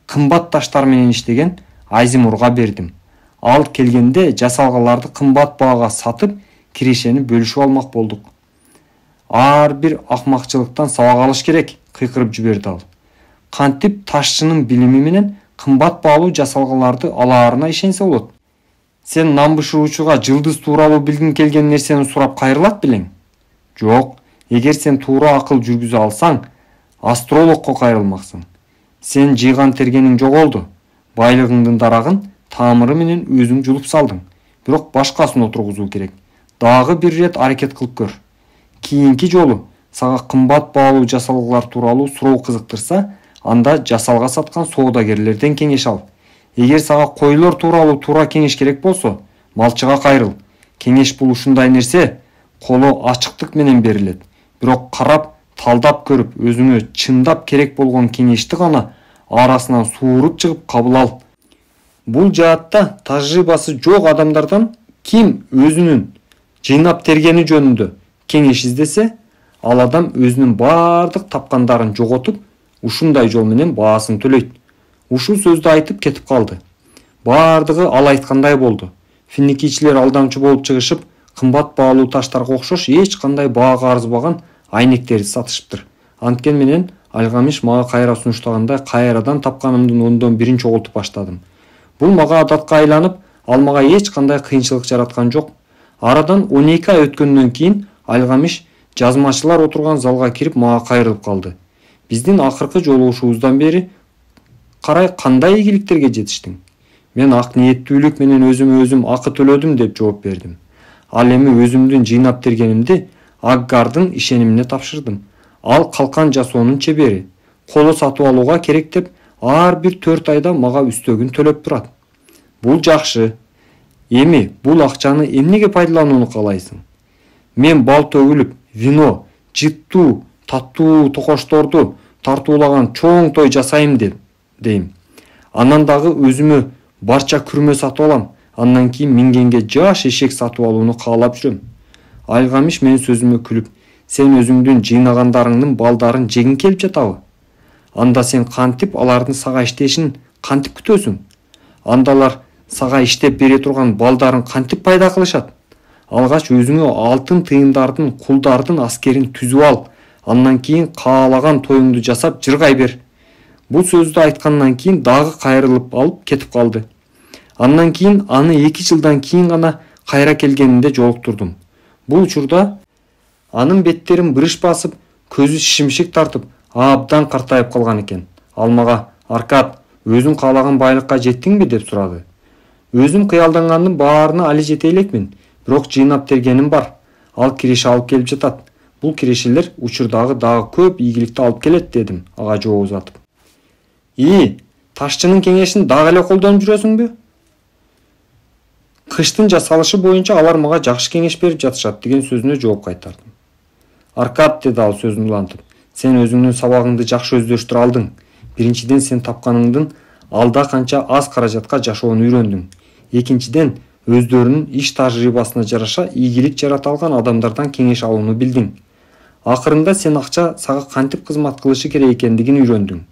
кымбат таштар менен иштеген Айзимурга бердим. Ал келгенде жасалгаларды кымбат баага сатып, кирешени бөлүшүп алмак болдук. Ар бир акмакчылыктан сабак алыш керек, кыйкырып жиберди ал. Кантип ташчынын билими менен кымбат баалуу жасалгаларды алаарына ишенсе болот? Сен нам бышыруучуга жылдыз тууралуу билгиң келген нерсени сурап кайрылат белең? Жок, эгер сен туура акыл жүргүзө алсаң, астрологко кайрылмаксың. Сен жыйган тергениң жоголду. Байлыгыңдын дарагын тамыры менен өзүң жулуп салдың. Бирок башкасын отургузуу керек. Дагы бир рет аракет кылып көр. Кийинки жолу сага кымбат баалуу жасалгалар тууралуу суроо кызыктырса, анда жасалга саткан соодагерлерден кеңеш ал. Эгер сага койлор тууралуу туура кеңеш керек болсо, малчыга кайрыл. Кеңеш бул ушундай нерсе, колу ачыктык менен берилет. Бирок карап, талдап көрүп, өзүңө чындап керек болгон кеңешти гана арасынан сууруп чыгып кабыл ал. Бул жаатта тажрыйбасы жок адамдардан ким өзүнүн жыйнап тергени жөнүндө кеңеш издесе, ал адам өзүнүн бардык тапкандарын жоготуп, ушундай жол менен баасын төлөйт. Ушул сөздү айтып кетип калды. Бардыгы ал айткандай болду. Финикичилер алдамчы болуп чыгышып, кымбат баалуу таштарга окшош эч кандай баага арзыбаган айнектерди сатышыптыр. Анткен менен Алгамиш мага кайра сунуштагандай кайрадан тапканымдын ондон бирин чогултуп баштадым. Бул мага адатка айланып, ал мага эч кандай кыйынчылык жараткан жок. Арадан 12 ай өткөндөн кийин Алгамиш жазмачылар отурган залга кирип мага кайрылып калды. Биздин акыркы жолугушуубуздан бери карай кандай ийгиликтерге жетиштиң? Мен ак ниеттүүлүк менен өзүм акы төлөдүм деп жооп бердим. Ал эми өзүмдүн жыйнап тергенимди Аггардын ишенимине тапшырдым. Ал калкан жасоонун чебери. Коло сатып алууга керек деп ар бир 4 айда мага үстөгүн төлөп турат. Бул жакшы. Эми бул акчаны эмнеге пайдаланууну каалайсың? Мен бал төгүлүп, вино, жыттуу, таттуу токошторду тартуулаган чоң той жасайм дейм. Анан дагы өзүмө барча күрмө сатып алам. Андан кийин мингенге жаш эшек сатып алууну каалап жүрөм. Алгамиш менин сөзүмө күлүп, сен өзүңдүн жыйнагандарыңдын балдарын жегиң келип жатабы? Анда сен кантип алардын сага иштешин кантип күтөсүң? Андалар сага иштеп бере турган балдарын кантип пайда кылышат? Алгач өзүңө алтын тыйындардын, кулдардын аскерин түзүп ал. Андан кийин каалаган тоюңду жасап жыргай бер. Бул сөздү айткандан кийин дагы кайрылып алып кетип калды. Андан кийин аны 2 жылдан кийин гана кайра келгенинде жолуктурдум. Бул учурда анын беттерин бырыш басып, көзү шишимшик тартып, абдан картайып калган экен. Ал мага: "Аркад, өзүң каалаган байлыкка жеттиңби?" деп сурады. Өзүм кыялдангандын баарына али жете элекмин, бирок жыйнап тергеним бар. Ал киреше алып келип жатат. Бул кирешелер учурдагы дагы көп ийгиликти алып келет, дедим ага жооп узатып. Ташчынын кеңешин дагы эле колдонуп жүрөсүңбү? Кыштын жасалышы боюнча алар мага жакшы кеңеш берип жатышат деген сөзүнө жооп кайтардым. Аркад, деди ал сөзүн улантып, сен өзүңдүн сабагыңды жакшы өздөштүрө алдың. Биринчиден, сен тапканыңдын алда канча аз каражатка жашоону үйрөндүң. Экинчиден, өздөрүнүн иш тажрыйбасына жараша ийгилик жарата алган адамдардан кеңеш алууну билдиң. Акырында сен акча сага кантип кызмат кылышы керек экендигин үйрөндүң.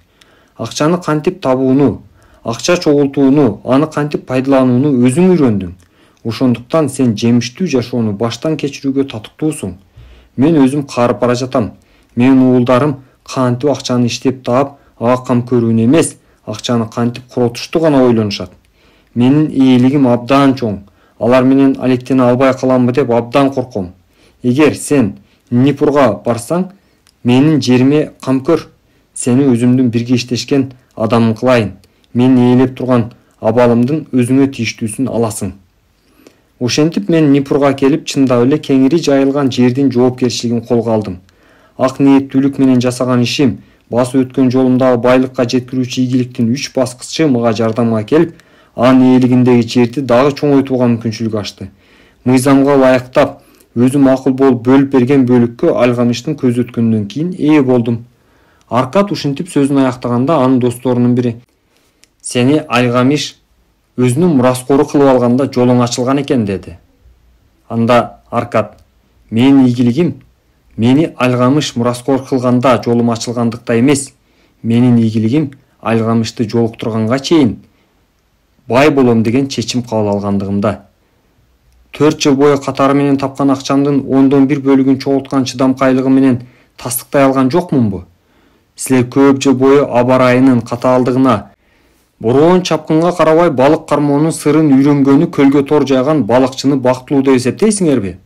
Акчаны кантип табууну, акча чогултууну, аны кантип пайдаланууну өзүң үйрөндүң. Ошондуктан сен жемиштүү жашоону баштан кечирүүгө татыктуусуң. Мен өзүм каарып бара жатам. Менин уулдарым кантип акчаны иштеп таап, ага кам көрүүнү эмес, акчаны кантип куротушту гана ойлонушат. Менин ээлигим абдан чоң. Алар менен алектене албай каламбы деп абдан корком. Эгер сен Нипурга барсаң, менин жериме кам көр. Сени өзүмдүн бирге иштешкен адамым кылайын. Мен ээлеп турган абалымдын өзүңө тийиштүүсүн аласың. Ошентип мен Нипурга келип, чындап эле кеңири жайылган жердин жоопкерчилигин колго алдым. Ак ниеттүүлүк менен жасаган ишим, басып өткөн жолумдагы байлыкка жеткирүүчү ийгиликтин 3 баскычы мага жардамга келип, анын ээлигиндеги жерди дагы чоңойтууга мүмкүнчүлүк ачты. Мыйзамга ылайыктап, өзү макул болуп бөлүп берген бөлүккө Алгамиштин көзү өткөндөн кийин ээ болдум. Аркад ушинтип сөзүн аяктаганда анын досторунун бири: Сени Алгамиш өзүнүн мураскору кылып алганда жолуң ачылган экен деди. Анда Аркад: менин ийгилигим мени Алгамыш мураскор кылганда жолум ачылгандыкта эмес, менин ийгилигим Алгамышты жолуктурганга чейин бай болом деген чечим кабыл алгандыгымда. 4 жыл бою катары менен тапкан акчамдын 1/10 бөлүгүн чогулткан чыдамкайлыгым менен тастыктай алган жокмунбу? Силер көп жыл бою аба ырайынын катаалдыгына, бороон чапкынга карабай балык кармоонун сырын үйрөнгөнү көлгө тор жайган балыкчыны бактылуу деп эсептейсиңерби?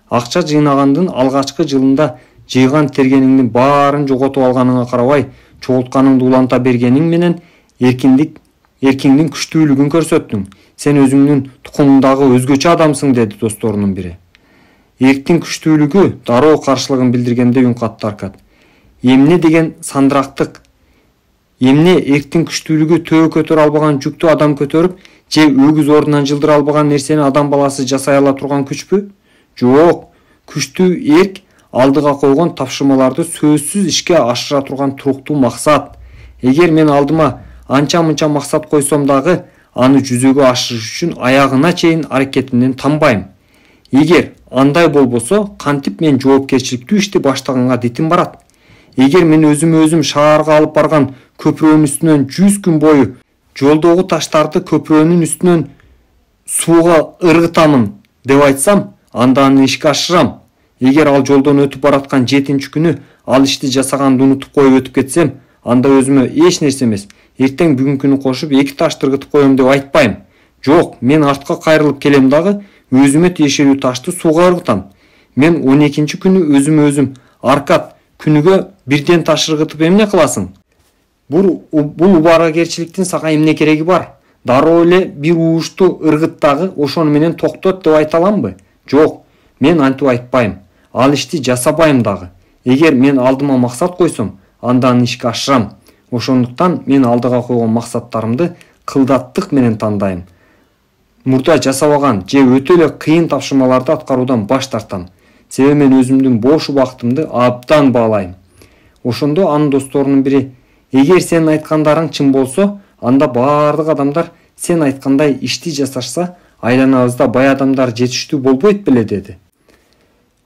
Акча жыйнагандын алгачкы жылында жыйган тергениңдин баарын жоготуп алганыңа карабай, чогултканыңды уланта бергениң менен эркиңдин күчтүүлүгүн көрсөттүң. Сен өзүңдүн тукумуңдагы өзгөчө адамсың, деди досторунун бири. Эрктин күчтүүлүгү дароо каршылыгын билдиргенде үн катты Аркад. Эмне деген сандырактык? Эмне эрктин күчтүүлүгү төө көтөрө албаган жүктү адам көтөрүп, же өгүз ордунан жылдыра албаган нерсени адам баласы жасай ала турган күчпү? Жок, күчтүү эрк алдыга койгон тапшырмаларды сөзсүз ишке ашыра турган туруктуу максат. Эгер мен алдыма анча-мынча максат койсом дагы, аны жүзөгө ашырыш үчүн аягына чейин аракетимден танбайм. Эгер андай болбосо, кантип мен жоопкерчиликтүү ишти баштаганга дитим барат? Эгер мен өзүм шаарга алып барган көпүрөнүн үстүнөн 100 күн бою жолдогу таштарды көпүрөнүн үстүнөн сууга ыргытамын деп айтсам, анда аны ишке ашырам. Эгер ал жолдон өтүп бараткан 7-нчи күнү ал ишти жасаганды унутуп коюп өтүп кетсем, анда өзүмө эч нерсе эмес, эртең бүгүнкүнү кошуп 2 ташты ыргытып коем деп айтпайм. Жок, мен артка кайрылып келем дагы өзүмө тиешелүү ташты сууга ыргытам. Мен 12-нчи күнү өзүм Аркад, күнүгө бирден таш ыргытып эмне кыласың? Бул убарагерчиликтин сага эмне кереги бар? Дароо эле бир уушту ыргыт дагы, ошону менен токтот деп айта аламбы? Жок, мен антип айтпайм. Ал ишти жасабайм дагы. Эгер мен алдыма максат койсом, анда аны ишке ашырам. Ошондуктан мен алдыга койгон максаттарымды кылдаттык менен тандайм. Мурда жасабаган же өтө эле кыйын тапшырмаларды аткаруудан баш тартам. Себеби мен өзүмдүн бош убактымды абдан баалайм. Ошондо анын досторунун бири: эгер сенин айткандарың чын болсо, анда баардык адамдар сен айткандай ишти жасашса, айланабызда бай адамдар жетиштүү болбойт беле, деди.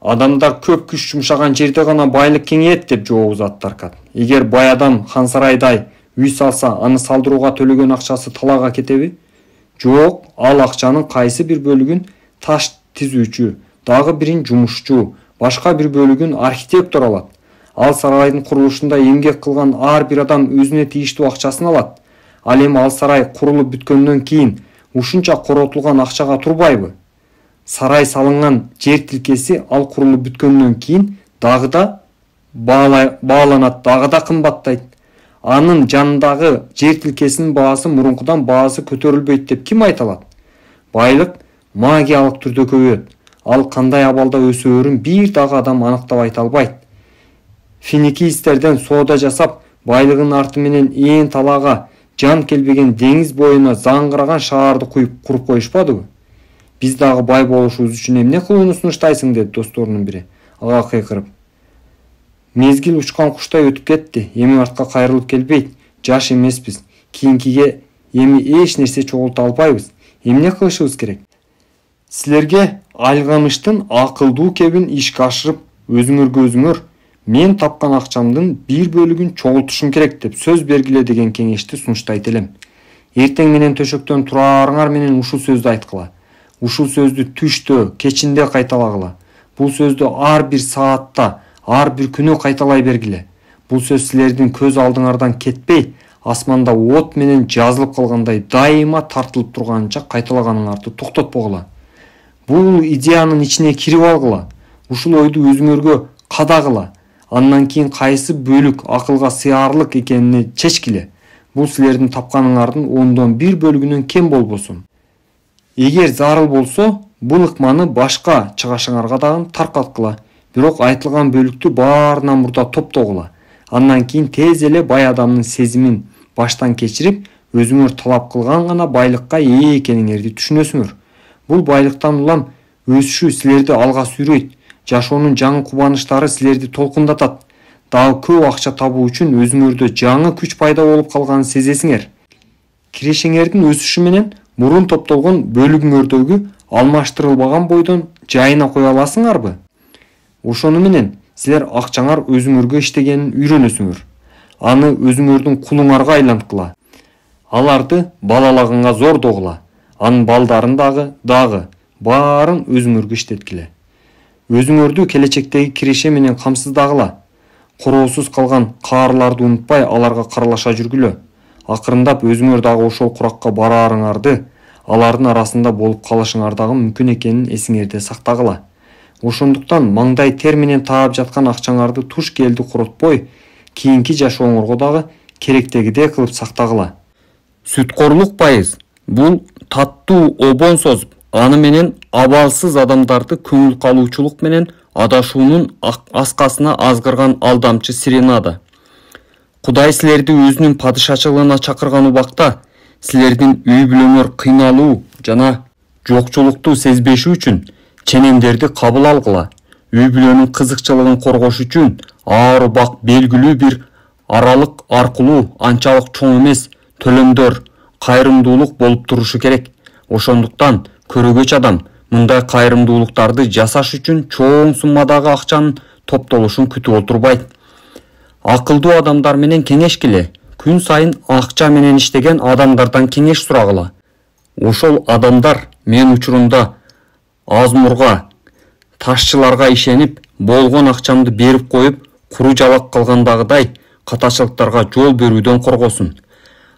Адамдар көп күч жумшаган жерде гана байлык кеңейет, деп жооп узатты Аркад. Эгер бай адам хан сарайдай үй салса, аны салдырууга төлөгөн акчасы талаага кетеби? Жок, ал акчанын кайсы бир бөлүгүн таш тизүүчү, дагы бирин жумушчу, башка бир бөлүгүн архитектор алат. Ал сарайдын курулушунда эмгек кылган ар бир адам өзүнө тийиштүү акчасын алат. Ал эми ал сарай курулуп бүткөндөн кийин ушунча коротулган акчага турбайбы? Сарай салынган жер тилкеси ал курулуп бүткөндөн кийин дагы да бааланат, дагы да кымбаттайт. Анын жанындагы жер тилкесинин баасы мурункудан баасы көтөрүлбөйт деп ким айта алат? Байлык магиялык түрдө көбөйөт. Ал кандай абалда өсөөрүн бир дагы адам аныктап айта албайт. Финикийстерден соода жасап, байлыгынын арты менен ээн талаага жан келбеген деңиз боюна заңгыраган шаарды куруп коюшпадыбы? Биз дагы бай болушубуз үчүн эмне кылууну сунуштайсың, деди досторунун бири ага кыйкырып. Мезгил учкан куштай өтүп кетти. Эми артка кайрылып келбейт. Жаш эмеспиз. Кийинкиге эми эч нерсе чогулта албайбыз. Эмне кылышыбыз керек? Силерге Алгамыштын акылдуу кебин ишке ашырып, өзүңөр мен тапкан акчамдын бир бөлүгүн чогултушум керек деп сөз бергиле деген кеңешти сунуштайт элем. Эртең менен төшөктөн тураарыңар менен ушул сөздү айткыла. Ушул сөздү түштө, кечинде кайталагыла. Бул сөздү ар бир саатта, ар бир күнү кайталай бергиле. Бул сөз силердин көз алдыңардан кетпей, асманда от менен жазылып калгандай дайыма тартылып турганча кайталаганыңарды токтотпогула. Бул идеянын ичине кирип алгыла. Ушул ойду өзүңөргө кадагыла. Андан кийин кайсы бөлүк акылга сыярлык экенин чечкиле. Бул силердин тапканыңардын 1/10 бөлүгүнөн кем болбосун. Эгер зарыл болсо, бул ыкманы башка чыгашыңарга дагы таркаткыла. Бирок айтылган бөлүктү баарынан мурда топтогула. Андан кийин тез эле бай адамдын сезимин баштан кечирип, өзүңөр талап кылган гана байлыкка ээ экениңерди түшүнөсүңөр. Бул байлыктан улам өсүшү силерди алга сүйрөйт. Жашоонун жаңы кубанычтары силерди толкундатат. Дагы көп акча табуу үчүн өзүңөрдө жаңы күч пайда болуп калганын сезесиңер. кирешеңердин өсүшү менен мурун топтолгон бөлүгүңөрдөгү алмаштырылбаган бойдон жайына кое аласыңарбы? Ошону менен силер акчаңар өзүңөргө иштегенин үйрөнөсүңөр. Аны өзүңөрдүн кулуңарга айланткыла. Аларды балалаганга зордогула. Анын балдарын дагы баарын өзүңөргө иштеткиле. Өзүңөрдү келечектеги киреше менен камсыздагыла. Короосуз калган каарларды унутпай аларга каралаша жүргүлө. Акырындап өзүңөр дагы ошол куракка бараарыңарды, алардын арасында болуп калышыңар дагы мүмкүн экенин эсиңерде сактагыла. Ошондуктан маңдай тер менен таап жаткан акчаңарды туш келди коротпой, кийинки жашооңорго дагы керектегидей кылып сактагыла. Сүткорлук пайыз бул таттуу обон созуп, аны менен абалсыз адамдарды көңүл калуучулук менен адашуунун аскасына азгырган алдамчы сиренада. Кудай силерди өзүнүн падышачылыгына чакырган убакта, силердин үй бүлөңөр кыйналуу жана жокчулукту сезбеши үчүн ченемдерди кабыл алгыла. Үй бүлөнүн кызыкчылыгын коргош үчүн аар убак белгилүү бир аралык аркылуу анчалык чоң эмес төлөмдөр, кайрымдуулук болуп турушу керек. Ошондуктан көрөгөч адам мындай кайрымдуулуктарды жасаш үчүн чоң суммадагы акчанын топтолушун күтүп отурбайт. Акылдуу адамдар менен кеңешкиле. Күн сайын акча менен иштеген адамдардан кеңеш сурагыла. Ошол адамдар мен учурунда азмурга, ташчыларга ишенип, болгон акчамды берип коюп, куру жалак калгандагыдай катачылыктарга жол берүүдөн коргосун.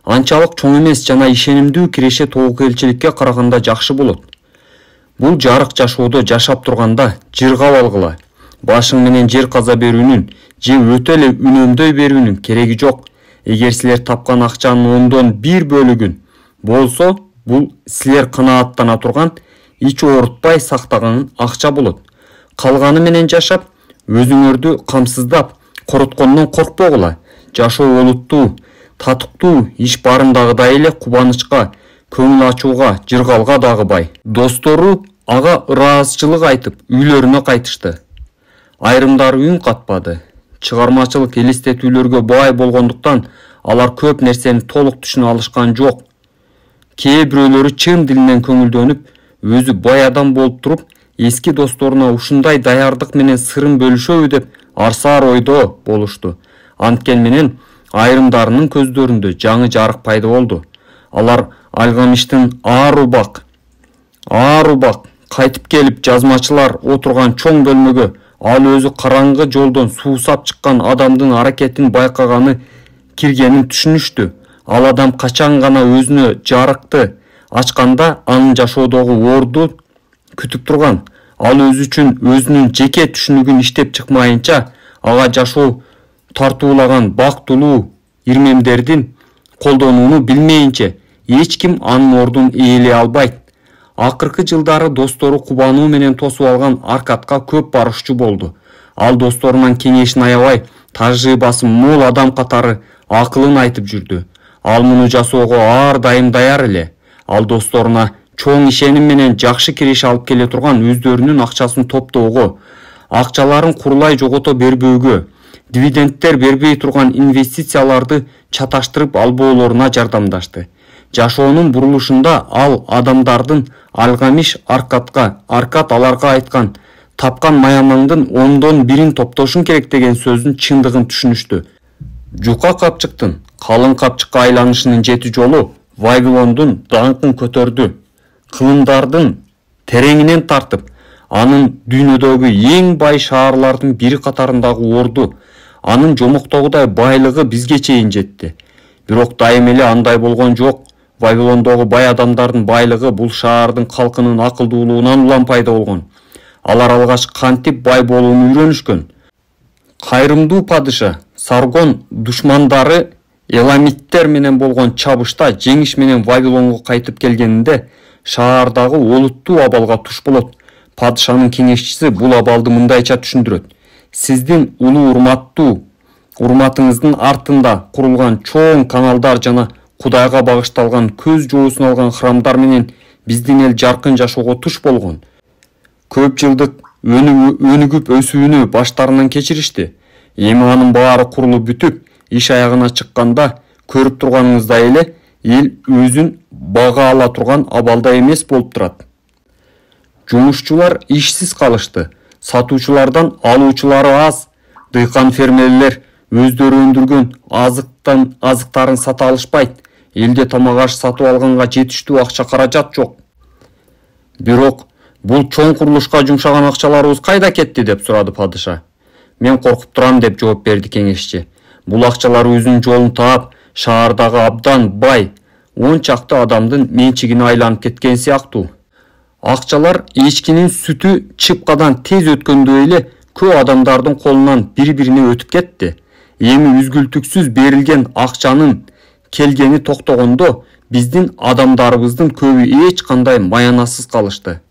Анчалык чоң эмес жана ишенимдүү киреше тобокелчиликке караганда жакшы болот. Бул жарык жашоодо жашап турганда жыргап алгыла. Башың менен жер каза берүүнүн же өтө эле үнөмдөй берүүнүн кереги жок. Эгер силер тапкан акчанын 1/10 бөлүгүн болсо, бул силер канааттана турган, ич оорутпай сактаган акча болот. Калганы менен жашап, өзүңөрдү камсыздап, короткондон коркпогула. Жашоо олуттуу, татыктуу иш барындагыдай эле кубанычка, көңүл ачууга, жыргалга дагы бай. Достору ага ыраазычылык айтып, үйлөрүнө кайтышты. Айрымдары үн катпады. Чыгармачылык элестетүүлөргө бай болгондуктан алар көп нерсени толук түшүнө алышкан жок. Кээ бирөөлөрү чын дилинен көңүлдөнүп, өзү бай адам болуп туруп, эски досторуна ушундай даярдык менен сырын бөлүшөбү деп арсаар ойдо болушту. Анткен менен айрымдарынын көздөрүндө жаңы жарык пайда болду. Алар Алгамиштин аар убак кайтып келип жазмачылар отурган чоң бөлмөгө, ал өзү караңгы жолдон суусап чыккан адамдын аракетин байкаганы киргенин түшүнүштү. Ал адам качан гана өзүнө жарыкты ачканда анын жашоодогу оорду күтүп турган. Ал өзү үчүн өзүнүн жеке түшүнүгүн иштеп чыкмайынча, ага жашоо тартуулаган бактылуу ирмемдердин колдонууну билмейинче эч ким анын ордун ээлей албайт. Акыркы жылдары достору кубануу менен тосуп алган аркадка көп барышчу болду. Ал досторунан кеңешин аябай, тажрыйбасы мол адам катары акылын айтып жүрдү. Ал муну жасоого ар дайым даяр эле. Ал досторуна чоң ишеним менен жакшы киреш алып келе турган өздөрүнүн акчасын топтоого, акчаларын курулай жогото бербөөгө, дивидендтер бербей турган инвестицияларды чаташтырып албоолоруна жардамдашты. Жашоонун бурулушунда ал адамдардын Алгамиш Аркадка, Аркад аларга айткан тапкан маямаңдын 1/10 топтошун керек деген сөздүн чындыгын түшүнүштү. Жука капчыктын калың капчыкка айланышынын жети жолу Вавилондун даңкын көтөрдү. Кылымдардын тереңинен тартып, анын дүйнөдөгү эң бай шаарлардын бири катарындагы орду, анын жомоктогудай байлыгы бизге чейин жетти. Бирок дайым эле андай болгон жок. Вавилондогу бай адамдардын байлыгы бул шаардын калкынын акылдуулугунан улам пайда болгон. Алар алгач кантип бай болууну үйрөнүшкөн. Кайрымдуу падыша Саргон душмандары Эламиттер менен болгон чабышта жеңиш менен Вавилонго кайтып келгенинде шаардагы олуттуу абалга туш болот. Падышанын кеңешчиси бул абалды мындайча түшүндүрөт. Сиздин улуу урматыңыздын артында курулган чоң каналдар жана Кудайга багышталган көз жоосун алган храмдар менен биздин эл жаркын жашоого туш болгон. Көп жылдык өнүгүп өсүүнү баштарынан кечиришти. Эми анын баары курулуп бүтүп, иш аягына чыкканда көрүп турганыңыздай эле эл өзүн бага ала турган абалда эмес болуп турат. Жумушчулар ишсиз калышты, сатуучулардан алуучулары аз, дыйкан фермерлер өздөрү өндүргөн азыктарын сата алышпайт, элде тамак аш сатып алганга жетиштүү акча каражат жок. Бирок бул чоң курулушка жумшаган акчаларыбыз кайда кетти деп сурады падыша. Мен коркуп турам деп жооп берди кеңешчи. Бул акчалар өзүнүн жолун таап, шаардагы абдан бай 10 чакты адамдын менчигине айланып кеткен сыяктуу. Акчалар эчкинин сүтү чыпкадан тез өткөндөй эле көп адамдардын колунан бири-бирине өтүп кетти. Эми үзгүлтүксүз берилген акчанын келгени токтогондо биздин адамдарыбыздын көбү эч кандай маянасыз калышты.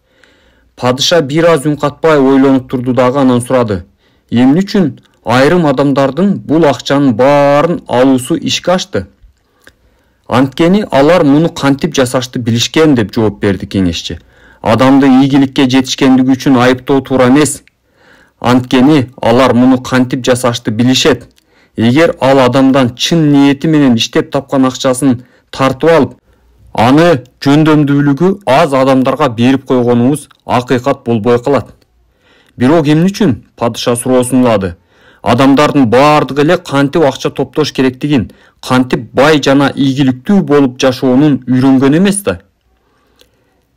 Падыша бир аз үн катпай ойлонуп турду дагы анан сурады. Эмне үчүн айрым адамдардын бул акчанын баарын алуусу ишке ашты? Анткени алар муну кантип жасашты билишкен деп жооп берди кеңешчи. Адамды ийгиликке жетишкендиги үчүн айыптоо туура эмес. Анткени алар муну кантип жасашты билишет. Эгер ал адамдан чын ниети менен иштеп тапкан акчасын тартып алып, аны жөндөмдүүлүгү аз адамдарга берип койгонубуз акыйкат болбой калат. Бирок эмне үчүн? Падыша суроосун улады. Адамдардын баардыгы эле кантип акча топтош керектигин, кантип бай жана ийгиликтүү болуп жашоонун үйрөнгөн эмес да.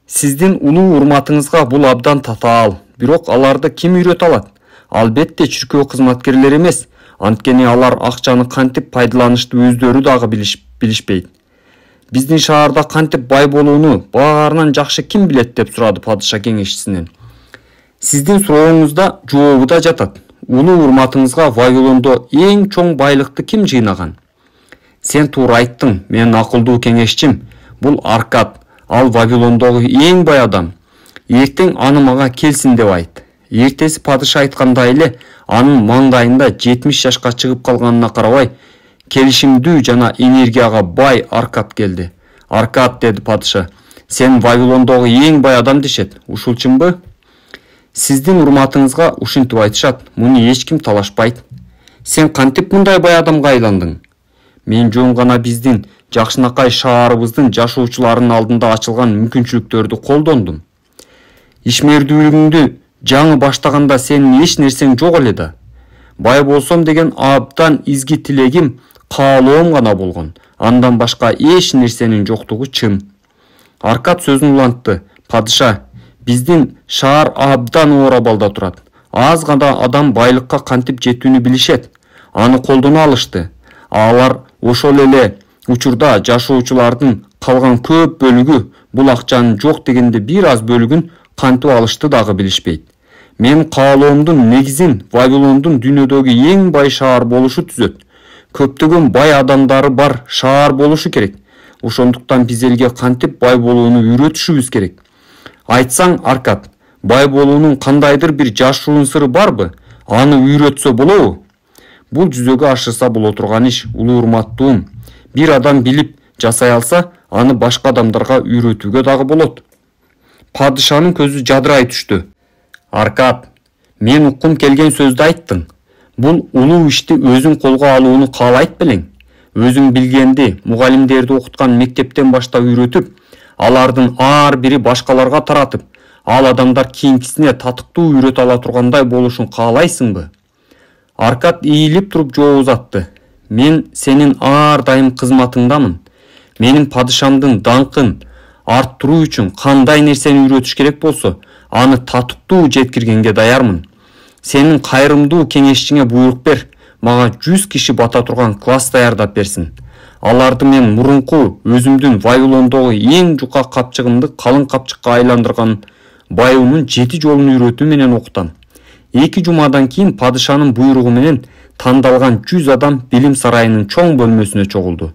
Сиздин улуу урматыңызга бул абдан татаал. Бирок аларды ким үйрөтө алат? Албетте чиркөө кызматкерлери эмес. Анткени алар акчаны кантип пайдаланышты өздөрү дагы билишпейт. Биздин шаарда кантип бай болууну баарынан жакшы ким билет деп сурады падыша кеңешчисинен. Сиздин сурооңузда жообу да жатат. Улуу урматыңызга Вавилондо эң чоң байлыкты ким жыйнаган? Сен туура айттың, менин акылдуу кеңешчим. Бул Аркад, ал Вавилондогу эң бай адам. Эртең аны мага келсин деп айт. Эртеси падыша айткандай эле анын маңдайында 70 жашка чыгып калганына карабай, келишимдүү жана энергияга бай Аркад келди. Аркад, деди падыша, сен Вавилондогу эң бай адам дешет, ушулчумбу? Сиздин урматыңызга ушинтип айтышат, муну эч ким талашпайт. Сен кантип мындай бай адамга айландың? Мен жөн гана биздин жакшынакай шаарыбыздын жашоочуларынын алдында ачылган мүмкүнчүлүктөрдү колдондум. Ишмердүүлүгүңдү жаңы баштаганда сенин эч нерсең жок эле да. Бай болсом деген абдан изги тилегим, каалоом гана болгон. Андан башка эч нерсенин жоктугу чын. Аркад сөзүн улантты. Падыша, биздин шаар абдан оор абалда турат. Аз гана адам байлыкка кантип жетүүнү билишет. Аны колдоно алышты. Алар ошол эле учурда жашоочулардын калган көп бөлүгү бул акчанын жок дегенде бир аз бөлүгүн кантип алышты дагы билишпейт. Мен каалоомдун негизин Вавилондун дүйнөдөгү эң бай шаар болушу түзөт. Көптөгөн бай адамдары бар шаар болушу керек. Ошондуктан биз элге кантип бай болууну үйрөтүшүбүз керек. Айтсаң, Аркад, бай болуунун кандайдыр бир жашыруун сыры барбы? Аны үйрөтсө болобу? Бул жүзөгө ашырса боло турган иш, улуу урматтуум. Бир адам билип жасай алса, аны башка адамдарга үйрөтүүгө дагы болот. Падышанын көзү жадырай түштү. Аркад, мен уккум келген сөздү айттың. Бул улуу ишти өзүң колго алууну каалайт белең. Өзүң билгенди, мугалимдерди окуткан мектептен баштап үйрөтүп, алардын ар бири башкаларга таратып, ал адамдар кийинкисине татыктуу үйрөтө ала тургандай болушун каалайсыңбы? Аркад ийилип туруп жооп узатты. Мен сенин ар дайым кызматыңдамын. Менин падышамдын даңкын арттыруу үчүн кандай нерсени үйрөтүш керек болсо, аны татыктуу жеткиргенге даярмын. Сенин кайрымдуу кеңешчиңе буйрук бер, мага 100 киши бата турган класс даярдап берсин. Аларды мен мурунку өзүмдүн Вавилондогу эң жука капчыгымды калың капчыкка айландырган баюунун 7 жолун үйрөтүү менен окутам. 2 жумадан кийин падышанын буйругу менен тандалган 100 адам билим сарайынын чоң бөлмөсүнө чогулду.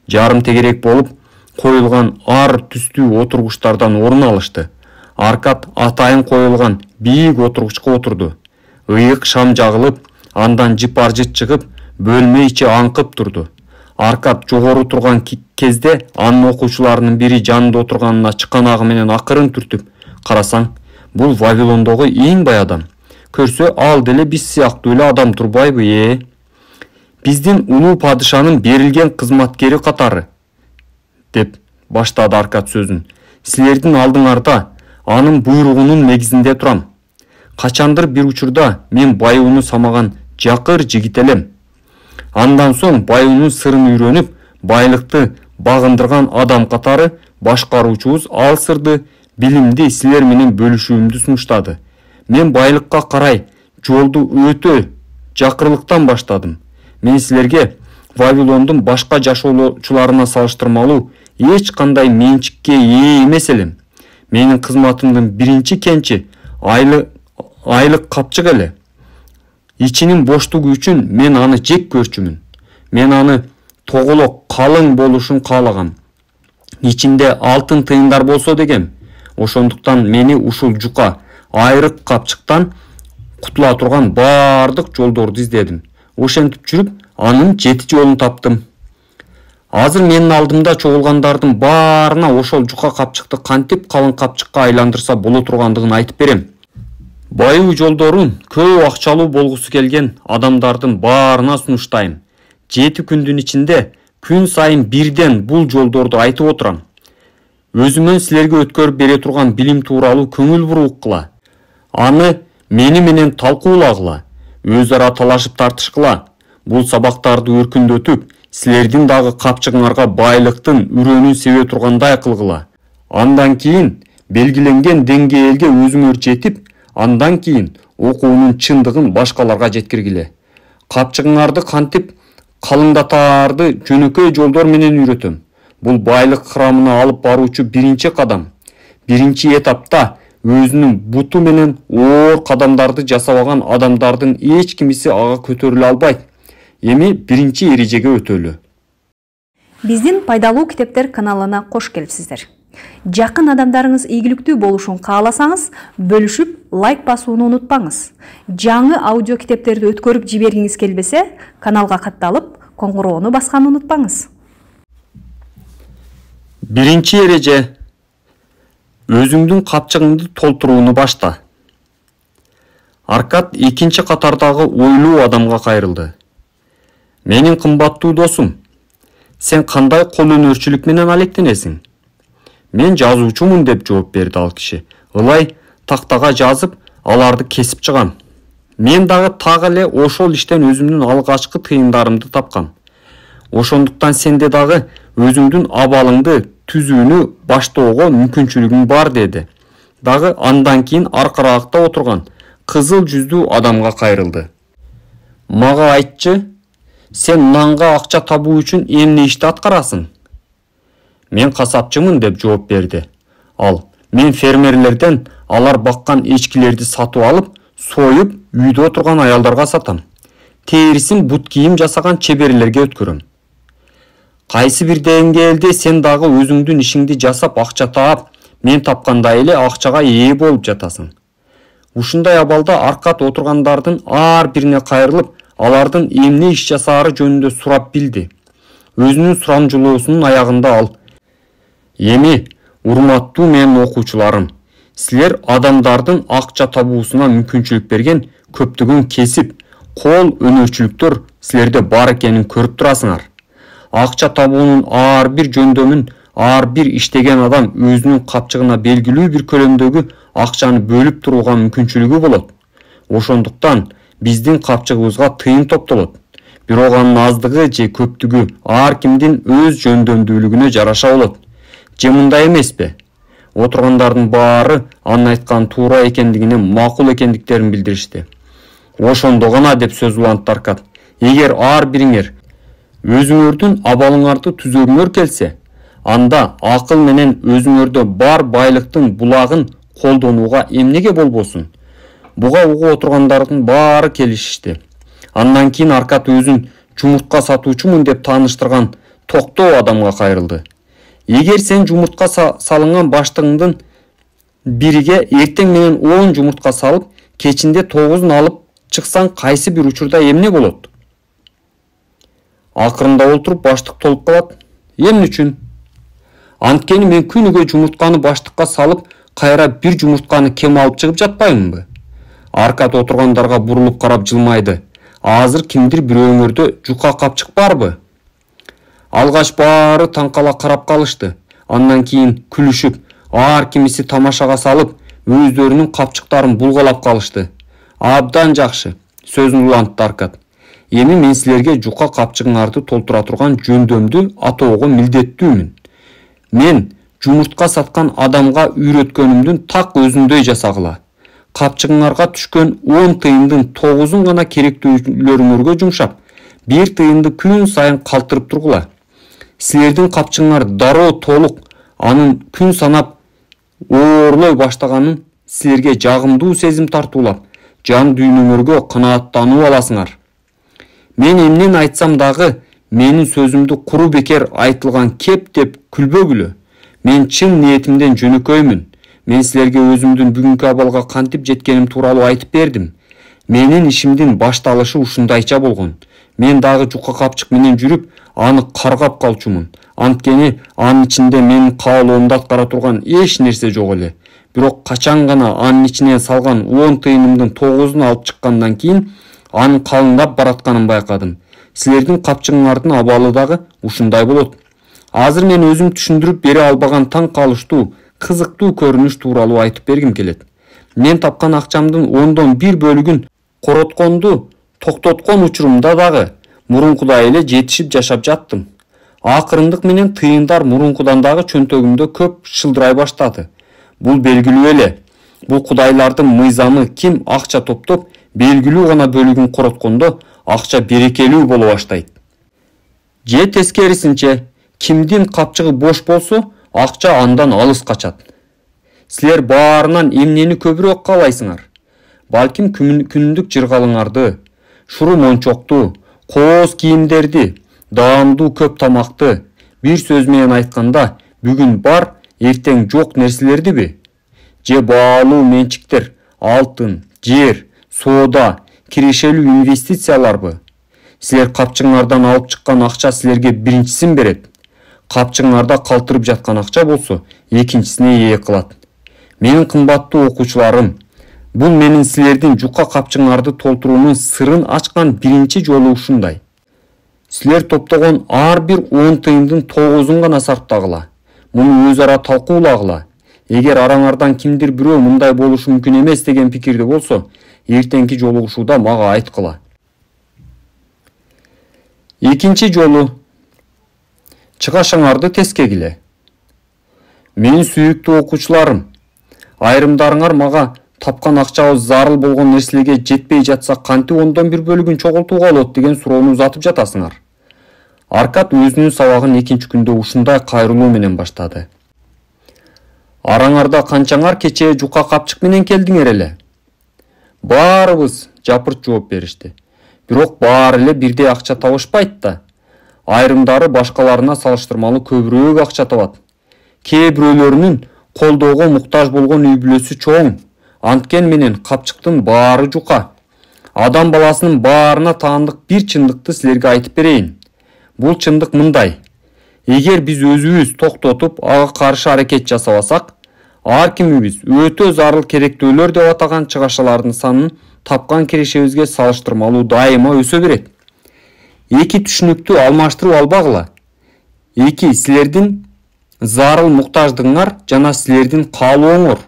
Жарым тегерек болуп коюлган ар түстүү отургучтардан орун алышты. Аркад атайын коюлган бийик отургучка отурду. Ыйык шам жагылып, андан жыпар-жыт чыгып, бөлмө ичи аңкып турду. Аркад жогору турган кезде анын окуучуларынын бири жанында отурганына чыканагы менен акырын түртүп, карасаң, бул Вавилондогу эң бай адам. Көрсө, ал деле биз сыяктуу эле адам турбайбы, Биздин улуу падышанын берилген кызматкери катары. деп баштады Аркад сөзүн. Силердин алдыңарда анын буйругунун негизинде турам. Качандыр бир учурда мен Баюуну самаган жакыр жигит элем. Андан соң Баюунун сырын үйрөнүп, байлыкты багындырган адам катары башкаруучубуз ал сырды, билимди силер менен бөлүшүүмдү сунуштады. Мен байлыкка карай жолду өтө жакырлыктан баштадым. Мен силерге Вавилондун башка жашоочуларына салыштырмалуу эч кандай менчикке ээ эмес элем. Менин кызматымдын биринчи кенчи айлык капчык эле. Ичинин боштугу үчүн мен аны жек көрчүмүн. Мен аны тоголок калың болушун каалагам. Ичинде алтын тыйындар болсо дегем. Ошондуктан мени ушул жука айрык капчыктан кутула турган бардык жолдорду издедим. Ошентип жүрүп, анын 7 жолун таптым. Азыр менин алдымда чогулгандардын баарына ошол жука капчыкты кантип калың капчыкка айландырса боло тургандыгын айтып берем. Баюу жолдорун көп акчалуу болгусу келген адамдардын баарына сунуштайм. 7 күндүн ичинде күн сайын бирден бул жолдорду айтып отурам. Өзүмөн силерге өткөрүп бере турган билим тууралуу көңүл бурук кыла. Аны мени менен талкуулагыла, өз ара талашып тартышкыла. Бул сабактарды өркүндөтүп, силердин дагы капчыгыңарга байлыктын үрөнүн себе тургандай кылгыла. Андан кийин белгиленген деңгээлге өзүңөр жетип, андан кийин окуунун чындыгын башкаларга жеткиргиле. Капчыгыңарды кантип калыңдатаарды жөнөкөй жолдор менен үйрөтөм. Бул байлык храмына алып баруучу биринчи кадам. Биринчи этапта өзүнүн буту менен оор кадамдарды жасабаган адамдардын эч кимиси ага көтөрүлө албайт. Эми биринчи эрежеге өтөлү. Биздин пайдалуу китептер каналына кош келипсиздер. Жакын адамдарыңыз ийгиликтүү болушун кааласаңыз, бөлүшүп, лайк басууну унутпаңыз. Жаңы аудио китептерди өткөрүп жибергиңиз келбесе, каналга катталып, коңгуроону басканды унутпаңыз. Биринчи эреже. Өзүңдүн капчыгыңды толтурууну башта. Аркад экинчи катардагы ойлуу адамга кайрылды. Менин кымбаттуу досум, сен кандай кол өнөрчүлүк менен алектенесиң? Мен жазуучумун деп жооп берди ал киши. Ылай тактага жазып, аларды кесип чыгам. Мен дагы так эле ошол иштен өзүмдүн алгачкы тыйындарымды тапкам. Ошондуктан сенде дагы өзүңдүн абалыңды түзүүнү баштоого мүмкүнчүлүгүң бар деди. Дагы андан кийин аркыракта отурган кызыл жүздүү адамга кайрылды. Мага айтчы, сен нанга акча табуу үчүн эмне ишти аткарасың? Мен касапчымын деп жооп берди. Ал, мен фермерлерден алар баккан эчкилерди сатып алып, союп, үйдө отурган аялдарга сатам. Терисин бут кийим жасаган чеберлерге өткөрөм. Кайсы бир деңгээлде сен дагы өзүңдүн ишиңди жасап акча таап, мен тапкандай эле акчага ээ болуп жатасың. Ушундай абалда Аркад отургандардын ар бирине кайрылып, алардын эмне иш жасаары жөнүндө сурап билди. Өзүнүн сурамжылоосунун аягында ал: Эми, урматтуу менин окуучуларым, силер адамдардын акча табуусуна мүмкүнчүлүк берген көптөгөн кесип, кол өнөрчүлүктөр силерде бар экенин көрүп турасыңар. Акча табуунун ар бир жөндөмүн ар бир иштеген адам өзүнүн капчыгына белгилүү бир көлөмдөгү акчаны бөлүп турууга мүмкүнчүлүгү болот. Ошондуктан биздин капчыгыбызга тыйын топтолот. Бирок анын аздыгы же көптүгү ар кимдин өз жөндөмдүүлүгүнө жараша болот. Же мындай эмеспи? Отургандардын баары анын айткан туура экендигине макул экендиктерин билдиришти. Ошондо гана деп сөз улантты Аркад. Эгер ар бириңер өзүңөрдүн абалыңарды түзөгүңөр келсе, анда акыл менен өзүңөрдө бар байлыктын булагын колдонууга эмнеге болбосун? Буга угуп отургандардын баары келишишти. Андан кийин Аркад өзүн жумуртка сатуучумун деп тааныштырган токтоо адамга кайрылды. Эгер сен жумуртка салынган баштыгыңдын бириге эртең менен 10 жумуртка салып, кечинде 9-ун алып чыксаң, кайсы бир учурда эмне болот? Акырында олтуруп баштык толуп калат. Эмне үчүн? Анткени мен күнүгө жумуртканы баштыкка салып, кайра бир жумуртканы кем алып чыгып жатпаймынбы? Аркад отургандарга бурулуп карап жылмайды. Азыр кимдир бирөөңөрдө жука капчык барбы? Алгаш баары таңкала карап калышты. Андан кийин күлүшүп, ар кимиси тамашага салып, өздөрүнүн капчыктарын булгалап калышты. Абдан жакшы, сөзүн улантты Аркад. Эми мен силерге жука капчыгыңарды толтура турган жөндөмдү атоого милдеттүүмүн. Мен жумуртка саткан адамга үйрөткөнүмдүн так өзүндөй жасагыла. Капчыгыңарга түшкөн 10 тыйындын 9-ун гана керектүүлөрүңөргө жумшап, 1 тыйынды күн сайын калтырып тургула. Силердин капчыгыңар дароо толук, анын күн санап оорлой баштаганын силерге жагымдуу сезим тартуулап, жан дүйнөңөргө канааттануу аласыңар. Мен эмнени айтсам дагы, менин сөзүмдү куру бекер айтылган кеп деп күлбөгүлө. Мен чын ниетимден жөнөкөймүн. Мен силерге өзүмдүн бүгүнкү абалга кантип жеткеним тууралуу айтып бердим. Менин ишимдин башталышы ушундайча болгон. Мен дагы жука капчык менен жүрүп, аны каргап калчумун. Анткени анын ичинде менин каалоомду аткара турган эч нерсе жок эле. Бирок качан гана анын ичине салган 10 тыйынымдын 9-ун алып чыккандан кийин анын калыңдап баратканын байкадым. Силердин капчыгыңардын абалы дагы ушундай болот. Азыр мен өзүм түшүндүрүп бере албаган таң калыштуу, кызыктуу көрүнүш тууралуу айтып бергим келет. Мен тапкан акчамдын 1/10 бөлүгүн коротконду токтоткон учурумда дагы мурункудай эле жетишип жашап жаттым. Акырындык менен тыйындар мурункудан дагы чөнтөгүмдө көп шылдырай баштады. Бул белгилүү эле. Бул кудайлардын мыйзамы, ким акча топтоп, белгилүү гана бөлүгүн короткондо акча берекелүү боло баштайт. Же тескерисинче, кимдин капчыгы бош болсо, акча андан алыс качат. Силер баарынан эмнени көбүрөөк каалайсыңар? Балким күнүндүк жыргалыңарды, шуру мончокту, кооз кийимдерди, даамдуу көп тамакты, бир сөз менен айтканда, бүгүн бар, эртең жок нерселердиби? Же баалуу менчиктер, алтын, жер, соода, кирешелүү инвестицияларбы? Силер капчыгыңардан алып чыккан акча силерге биринчисин берет. Капчыгыңарда калтырып жаткан акча болсо, экинчисине ээ кылат. Менин кымбаттуу окуучуларым, бул менин силердин жука капчыгыңарды толтуруунун сырын ачкан биринчи жолу ушундай. Силер топтогон ар бир 10 тыйындын 9-ун гана сарптагыла. Муну өз ара талкуулагыла. Эгер араңардан кимдир бирөө мындай болушу мүмкүн эмес деген пикирде болсо, эртеңки жолугушууда мага айткыла. Экинчи жолу чыгашыңарды тескегиле. Мен сүйүктүү окуучуларым, айрымдарыңар мага тапкан акчабыз зарыл болгон нерселерге жетпей жатса кантип 1/10 бөлүгүн чогултууга болот деген суроону узатып жатасыңар. Аркад өзүнүн сабагын экинчи күндө ушундай кайрылуу менен баштады. Араңарда канчаңар кечээ жука капчык менен келдиңер эле? Баарыбыз, жапырт жооп беришти. Бирок баары эле бирдей акча табышпайт да. Айрымдары башкаларына салыштырмалуу көбүрөөк акча табат. Кээ бирөөлөрүнүн колдоого муктаж болгон үй бүлөсү чоң. Анткен менен капчыктын баары жука. Адам баласынын баарына таандык бир чындыкты силерге айтып берейин. Бул чындык мындай. Эгер биз өзүбүз токтотуп, ага каршы аракет жасабасак, ар кимибиз өтө зарыл керектүүлөр деп атаган чыгашалардын санын тапкан кирешебизге салыштырмалуу дайыма өсө берет. Эки түшүнүктү алмаштырып албагыла. Эки силердин зарыл муктаждыгыңар жана силердин каалооңор.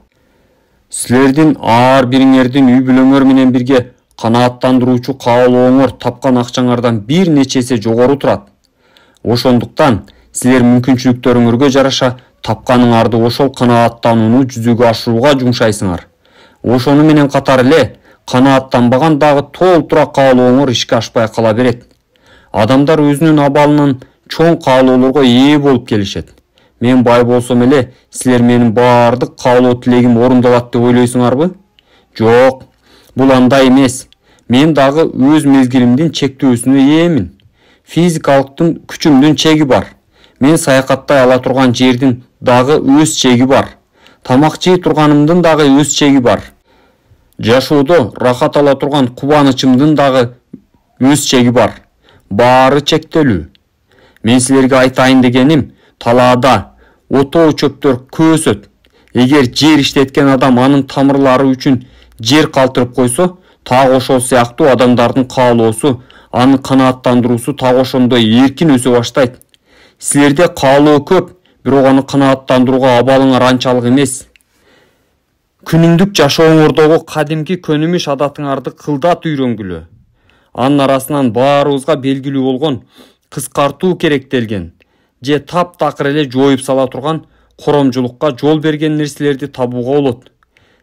Силердин ар бириңердин үй бүлөңөр менен бирге канааттандыруучу каалооңор тапкан акчаңардан бир нече эсе жогору турат. Ошондуктан силер мүмкүнчүлүктөрүңөргө жараша тапканыңарды ошол канааттанууну жүзүгө ашырууга жумшайсыңар. Ошону менен катар эле канааттанбаган дагы толтура каалооңор ишке ашпай кала берет. Адамдар өзүнүн абалынан чоң каалоолорго ээ болуп келишет. Мен бай болсом эле, силер менин баардык каалоо тилегим орундалат деп ойлойсуңарбы? Жок, бул андай эмес. Мен дагы өз мезгилимдин чектөөсүнө ээмин. Физикалыктын күчүмдүн чеги бар. Мен саякаттай ала турган жердин дагы өз чеги бар. Тамак жей турганымдын дагы өз чеги бар. Жашоодо рахат ала турган кубанычымдын дагы өз чеги бар. Баары чектелүү. Мен силерге айтайын дегеним, талаада отоо чөптөр көсөт. Эгер жер иштеткен адам анын тамырлары үчүн жер калтырып койсо, так ошол сыяктуу адамдардын каалоосу, аны канааттандыруусу так ошондой эркин өсө баштайт. Силерде каалоо көп, бирок аны канааттандырууга абалыңар анчалык эмес. Күнүмдүк жашооңордогу кадимки көнүмүш адатыңарды кылдат үйрөнгүлө. Анын арасынан баарыбызга белгилүү болгон кыскартуу керектелген же таптакыр эле жоюп сала турган коромжулукка жол берген нерселерди табууга болот.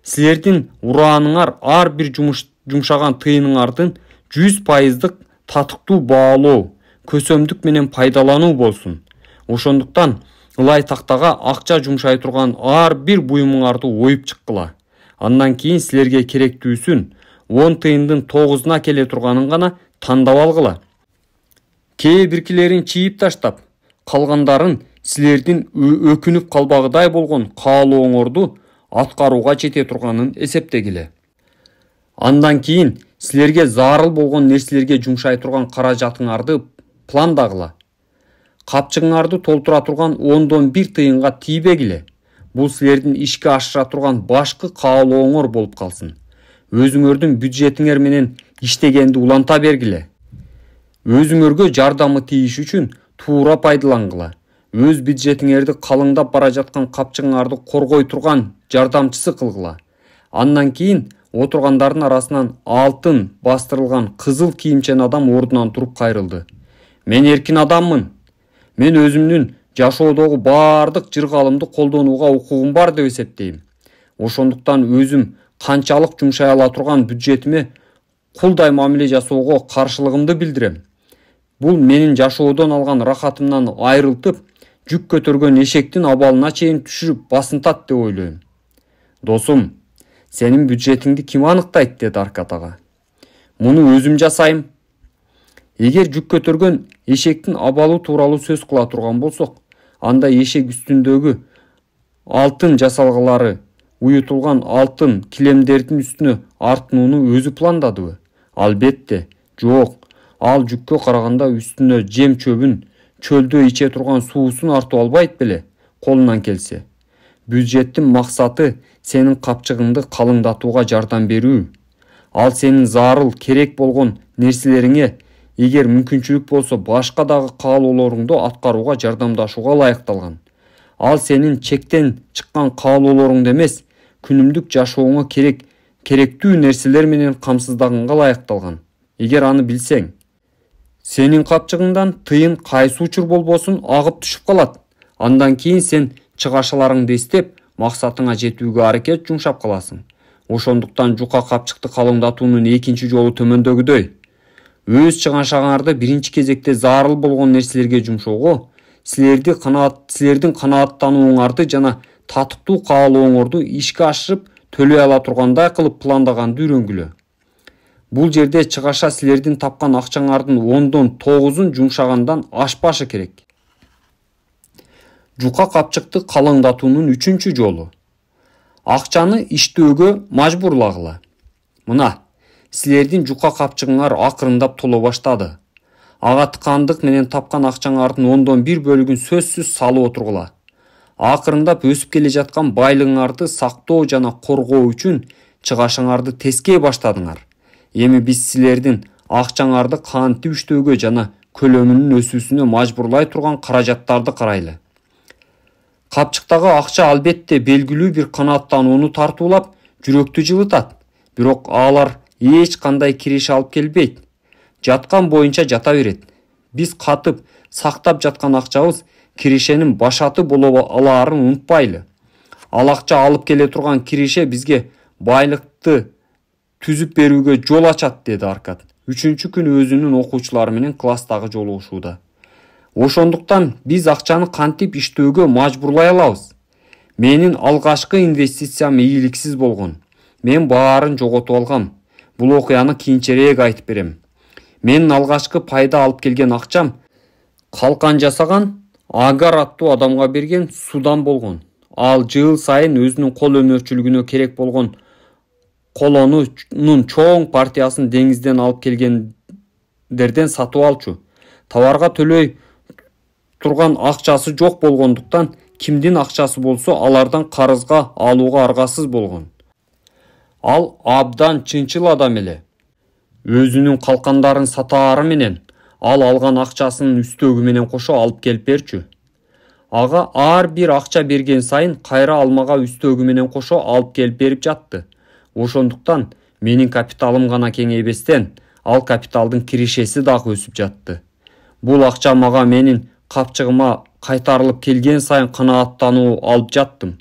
Силердин урааныңар ар бир жумшаган тыйыныңардын 100% татыктуу баалоо, көсөмдүк менен пайдалануу болсун. Ошондуктан ылай тактага акча жумшай турган ар бир буюмуңарды оюп чыккыла. Андан кийин силерге керектүүсүн 10 тыйындын 9-уна келе турганын гана тандап алгыла. Кээ биркилерин чийип таштап, калгандарын силердин өкүнүп калбагыдай болгон каалооңорду аткарууга жете турганын эсептегиле. Андан кийин силерге зарыл болгон нерселерге жумшай турган каражатыңарды пландагыла. Капчыгыңарды толтура турган 10-1 тыйынга тийбегиле. Бул силердин ишке ашыра турган башкы каалооңор болуп калсын. Өзүңөрдүн бюджетиңер менен иштегенди уланта бергиле. Өзүңөргө жардамы тийиш үчүн туура пайдалангыла. Өз бюджетиңерди калыңдап бара жаткан капчыгыңарды коргой турган жардамчысы кылгыла. Андан кийин отургандардын арасынан алтын бастырылган кызыл кийимчен адам ордунан туруп кайрылды. Мен эркин адаммын. Мен өзүмдүн жашоодогу баардык жыргалымды колдонууга укугум бар деп эсептейм. Ошондуктан өзүм канчалык жумшай ала турган бюджетиме кулдай мамиле жасоого каршылыгымды билдирем. Бул менин жашоодон алган рахатымдан айрылтып, жүк көтөргөн эшектин абалына чейин түшүрүп басынтат деп ойлойм. Досум, сенин бюджетиңди ким аныктайт, деди Аркад ага. Муну өзүм жасайм. Эгер жүк көтөргөн эшектин абалы тууралуу сөз кыла турган болсок, анда эшек үстүндөгү алтын жасалгалары, уютулган алтын килемдердин үстүнө артынууну өзү пландадыбы? Албетте, жок. Ал жүккө караганда үстүнө жем чөбүн, чөлдө иче турган суусун артып албайт беле, колунан келсе. Бюджеттин максаты сенин капчыгыңды калыңдатууга жардам берүү. Ал сенин зарыл, керек болгон нерселериңе, эгер мүмкүнчүлүк болсо башка дагы каалоолоруңду аткарууга жардамдашууга ылайыкталган. Ал сенин чектен чыккан каалоолоруңду эмес, күнүмдүк жашооңо керектүү нерселер менен камсыздаганга ылайыкталган. Эгер аны билсең, сенин капчыгыңдан тыйын кайсы учур болбосун агып түшүп калат. Андан кийин сен чыгашаларыңды эстеп, максатыңа жетүүгө аракет жумшап каласың. Ошондуктан жука капчыкты калыңдатуунун экинчи жолу төмөндөгүдөй. Өз чыгашаңарды биринчи кезекте зарыл болгон нерселерге жумшоого, силердин канааттанууңарды жана татыктуу каалооңорду ишке ашырып төлөй ала тургандай кылып пландаганды үйрөнгүлө. Бул жерде чыгаша силердин тапкан акчаңардын 10-9-ун жумшагандан ашпашы керек. Жука капчыкты калыңдатуунун үчүнчү жолу. Акчаны иштөөгө мажбурлагыла. Мына, силердин жука капчыгыңар акырындап толо баштады. Ага тыкандык менен тапкан акчаңардын 10-1 бөлүгүн сөзсүз салып отургула. Акырындап өсүп келе жаткан байлыгыңарды сактоо жана коргоо үчүн чыгашаңарды тескей баштадыңар. Эми биз силердин акчаңарды кантип иштөөгө жана көлөмүнүн өсүүсүнө мажбурлай турган каражаттарды карайлы. Капчыктагы акча албетте белгилүү бир канааттанууну тартуулап, жүрөктү жылытат, бирок алар эч кандай киреше алып келбейт. Жаткан боюнча жата берет. Биз катып сактап жаткан акчабыз кирешенин башаты боло алаарын унутпайлы. Ал акча алып келе турган киреше бизге байлыкты түзүп берүүгө жол ачат, деди Аркад. 3-күн өзүнүн окуучулары менен класстагы жолугушууда. Ошондуктан биз акчаны кантип иштөөгө мажбурлай алабыз. Менин алгачкы инвестициям ийгиликсиз болгон. Мен баарын жоготуп алгам. Бул окуяны кийинчерээк айтып берем. Менин алгачкы пайда алып келген акчам калкан жасаган Агар аттуу адамга берген судан болгон. Ал жыл сайын өзүнүн кол өнөрчүлүгүнө керек болгон колонунун чоң партиясын деңизден алып келгендерден сатып алчу. Товарга төлөй турган акчасы жок болгондуктан кимдин акчасы болсо алардан карызга алууга аргасыз болгон. Ал абдан чынчыл адам эле. Өзүнүн калкандарын сатаары менен ал алган акчасын үстөгү менен кошо алып келип берчү. Ага ар бир акча берген сайын кайра алмага үстөгү менен кошо алып келип берип жатты. Ошондуктан менин капиталым гана кеңейбестен, ал капиталдын кирешеси дагы өсүп жатты. Бул акча мага менин капчыгыма кайтарылып келген сайын канааттануу алып жаттым.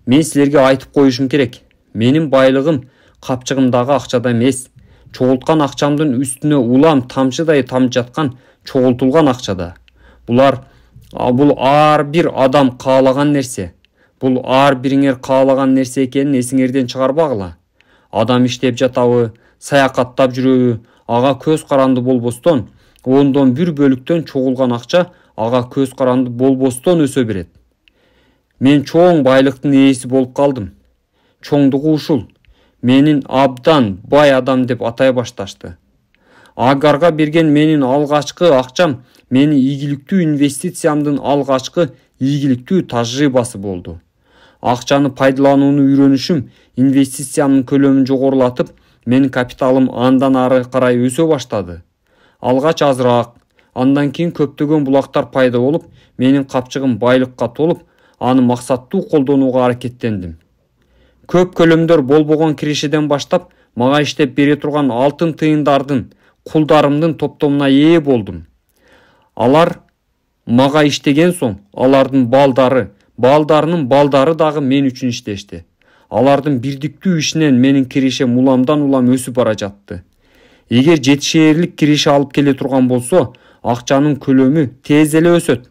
Мен силерге айтып коюшум керек. Менин байлыгым капчыгымдагы акчада эмес, чогулткан акчамдын үстүнө улам тамчыдай тамып жаткан чогултулган акчада. Бул ар бир адам каалаган нерсе. Бул ар бириңер каалаган нерсе экенин эсиңерден чыгарбагыла. Адам иштеп жатабы, саякаттап жүрөбү, ага көз каранды болбостон, ондон бир бөлүктөн чогулган акча ага көз каранды болбостон өсө берет. Мен чоң байлыктын ээси болуп калдым. Чоңдугу ушул. Менин абдан бай адам деп атай башташты. Агарга берген менин алгачкы акчам менин ийгиликтүү инвестициямдын алгачкы ийгиликтүү тажрыйбасы болду. Акчаны пайдаланууну үйрөнүшүм инвестициямдын көлөмүн жогорулатып, менин капиталым андан ары карай өсө баштады. Алгач азыраак, андан кийин көптөгөн булактар пайда болуп, менин капчыгым байлыкка толуп, аны максаттуу колдонууга аракеттендим. Көп көлөмдөр болбогон кирешеден баштап, мага иштеп бере турган алтын тыйындардын, кулдарымдын топтомуна ээ болдум. Алар мага иштеген соң, алардын балдарынын балдары дагы мен үчүн иштешти. Алардын бирдиктүү ишинен менин кирешем уламдан улам өсүп бара жатты. Эгер жетишээрлик киреше алып келе турган болсо, акчанын көлөмү тез эле өсөт.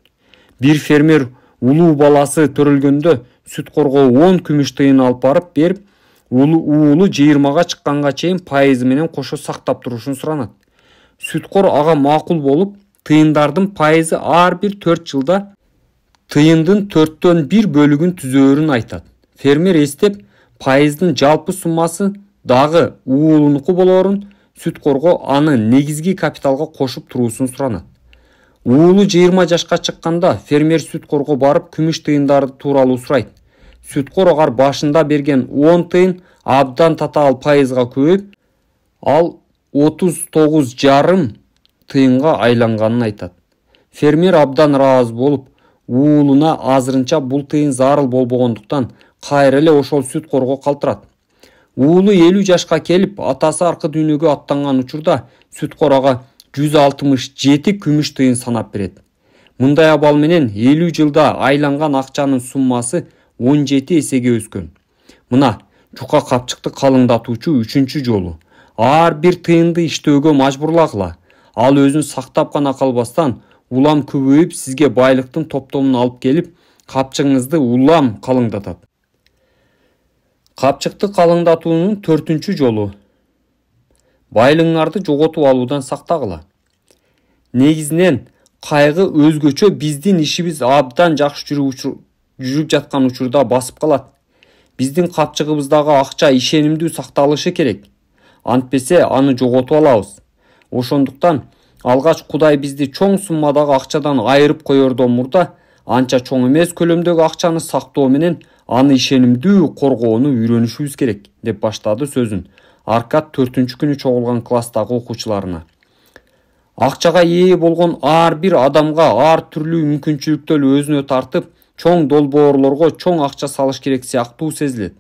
Бир фермер улуу баласы төрөлгөндө сүт коргоо 10 күмүш тыйын алып барып берип, уулу 20-га чыкканга чейин пайызы менен кошо сактап турушун суранат. Сүткор ага макул болуп, тыйындардын пайызы ар бир 4 жылда тыйындын 4/1 бөлүгүн түзөөрүн айтат. Фермер эстеп, пайыздын жалпы суммасы дагы уулунуку болоорун, сүткорго аны негизги капиталга кошуп туруусун суранат. Уулу 20 жашка чыкканда фермер сүткорго барып күмүш тыйындарды тууралуу сурайт. Сүткор агар башында берген 10 тыйын абдан татаал пайызга көбөйүп, ал 39,5 тыйынга айланганын айтат. Фермер абдан ыраазы болуп, уулуна азырынча бул тыйын зарыл болбогондуктан кайра эле ошол сүткорго калтырат. Уулу 50 жашка келип, атасы аркы дүйнөгө аттанган учурда сүткор ага 167 күмүш тыйын санап берет. Мындай абал менен 50 жылда айланган акчанын суммасы 17 эсеге өскөн. Мына жука капчыкты калыңдатуучу 3-чү жолу. Ар бир тыйынды иштөөгө мажбурлагыла. Ал өзүн сактап гана калбастан, улам көбөйүп сизге байлыктын топтомун алып келип, капчыгыңызды улам калыңдатат. Капчыкты калыңдатуунун 4-чү жолу. Байлыгыңарды жоготуп алуудан сактагыла. Негизинен кайгы өзгөчө биздин ишибиз абдан жакшы жүрүп жаткан учурда басып калат. Биздин капчыгыбыздагы акча ишенимдүү сакталышы керек. Антпесе аны жоготуп алабыз. Ошондуктан алгач Кудай бизди чоң суммадагы акчадан айырып коердон мурда анча чоң эмес көлөмдөгү акчаны сактоо менен аны ишенимдүү коргоону үйрөнүшүбүз керек, деп баштады сөзүн Аркад 4-күнү чогулган класстагы окуучуларына. Акчага ээ болгон ар бир адамга ар түрлүү мүмкүнчүлүктөр өзүнө тартып, чоң долбоорлорго чоң акча салыш керек сыяктуу сезилет.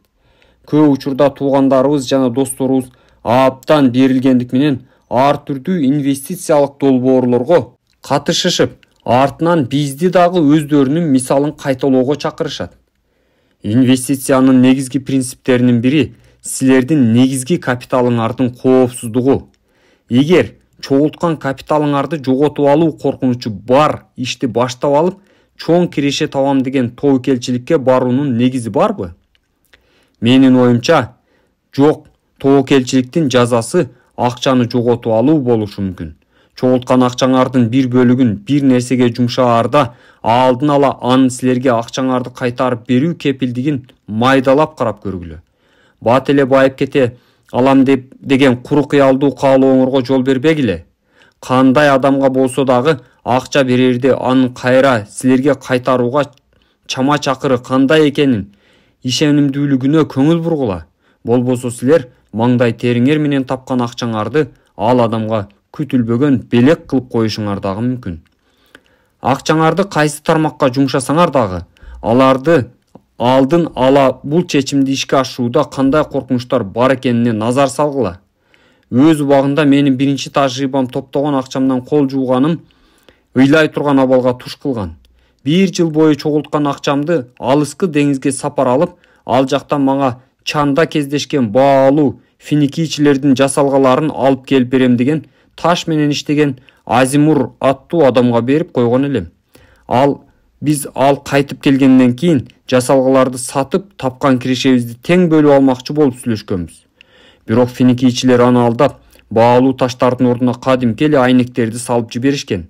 Көп учурда туугандарыбыз жана досторубуз абдан берилгендик менен ар түрдүү инвестициялык долбоорлорго катышышып, артынан бизди дагы өздөрүнүн мисалын кайталоого чакырышат. Инвестициянын негизги принциптеринин бири силердин негизги капиталыңардын коопсуздугу. Эгер чогулткан капиталыңарды жоготуп алуу коркунучу бар ишти баштап алып, чоң киреше табам деген тобокелчиликке баруунун негизи барбы? Менин оюмча, жок. Тобокелчиликтин жазасы акчаны жоготуп алуу болушу мүмкүн. Чогулткан акчаңардын бир бөлүгүн бир нерсеге жумшаарда, алдын ала анын силерге акчаңарды кайтарып берүү кепилдигин майдалап карап көргүлө. Бат эле байып кете алам деген куру кыялдуу каалооңорго жол бербегиле. Кандай адамга болсо дагы акча берерде анын кайра силерге кайтарууга чама чакыры кандай экенин ишенимдүүлүгүнө көңүл бургула. Болбосо силер маңдай териңер менен тапкан акчаңарды ал адамга күтүлбөгөн белек кылып коюшуңар дагы мүмкүн. Акчаңарды кайсы тармакка жумшасаңар дагы, аларды алдын ала бул чечимди ишке ашууда кандай коркунучтар бар экенине назар салгыла. Өз убагында менин биринчи тажрыйбам топтогон акчамдан кол жууганым ыйлай турган абалга туш кылган. 1 жыл бою чогулткан акчамды алыскы деңизге сапар алып, ал жактан мага чанда кездешкен баалуу финикийчилердин жасалгаларын алып келип берем деген таш менен иштеген Азимур аттуу адамга берип койгон элем. Биз кайтып келгенден кийин жасалгаларды сатып тапкан кирешебизди тең бөлүп алмакчы болуп сүйлөшкөнбүз. Бирок финикийчилер аны алдап, баалуу таштардын ордуна кадимки эле айнектерди салып жиберишкен.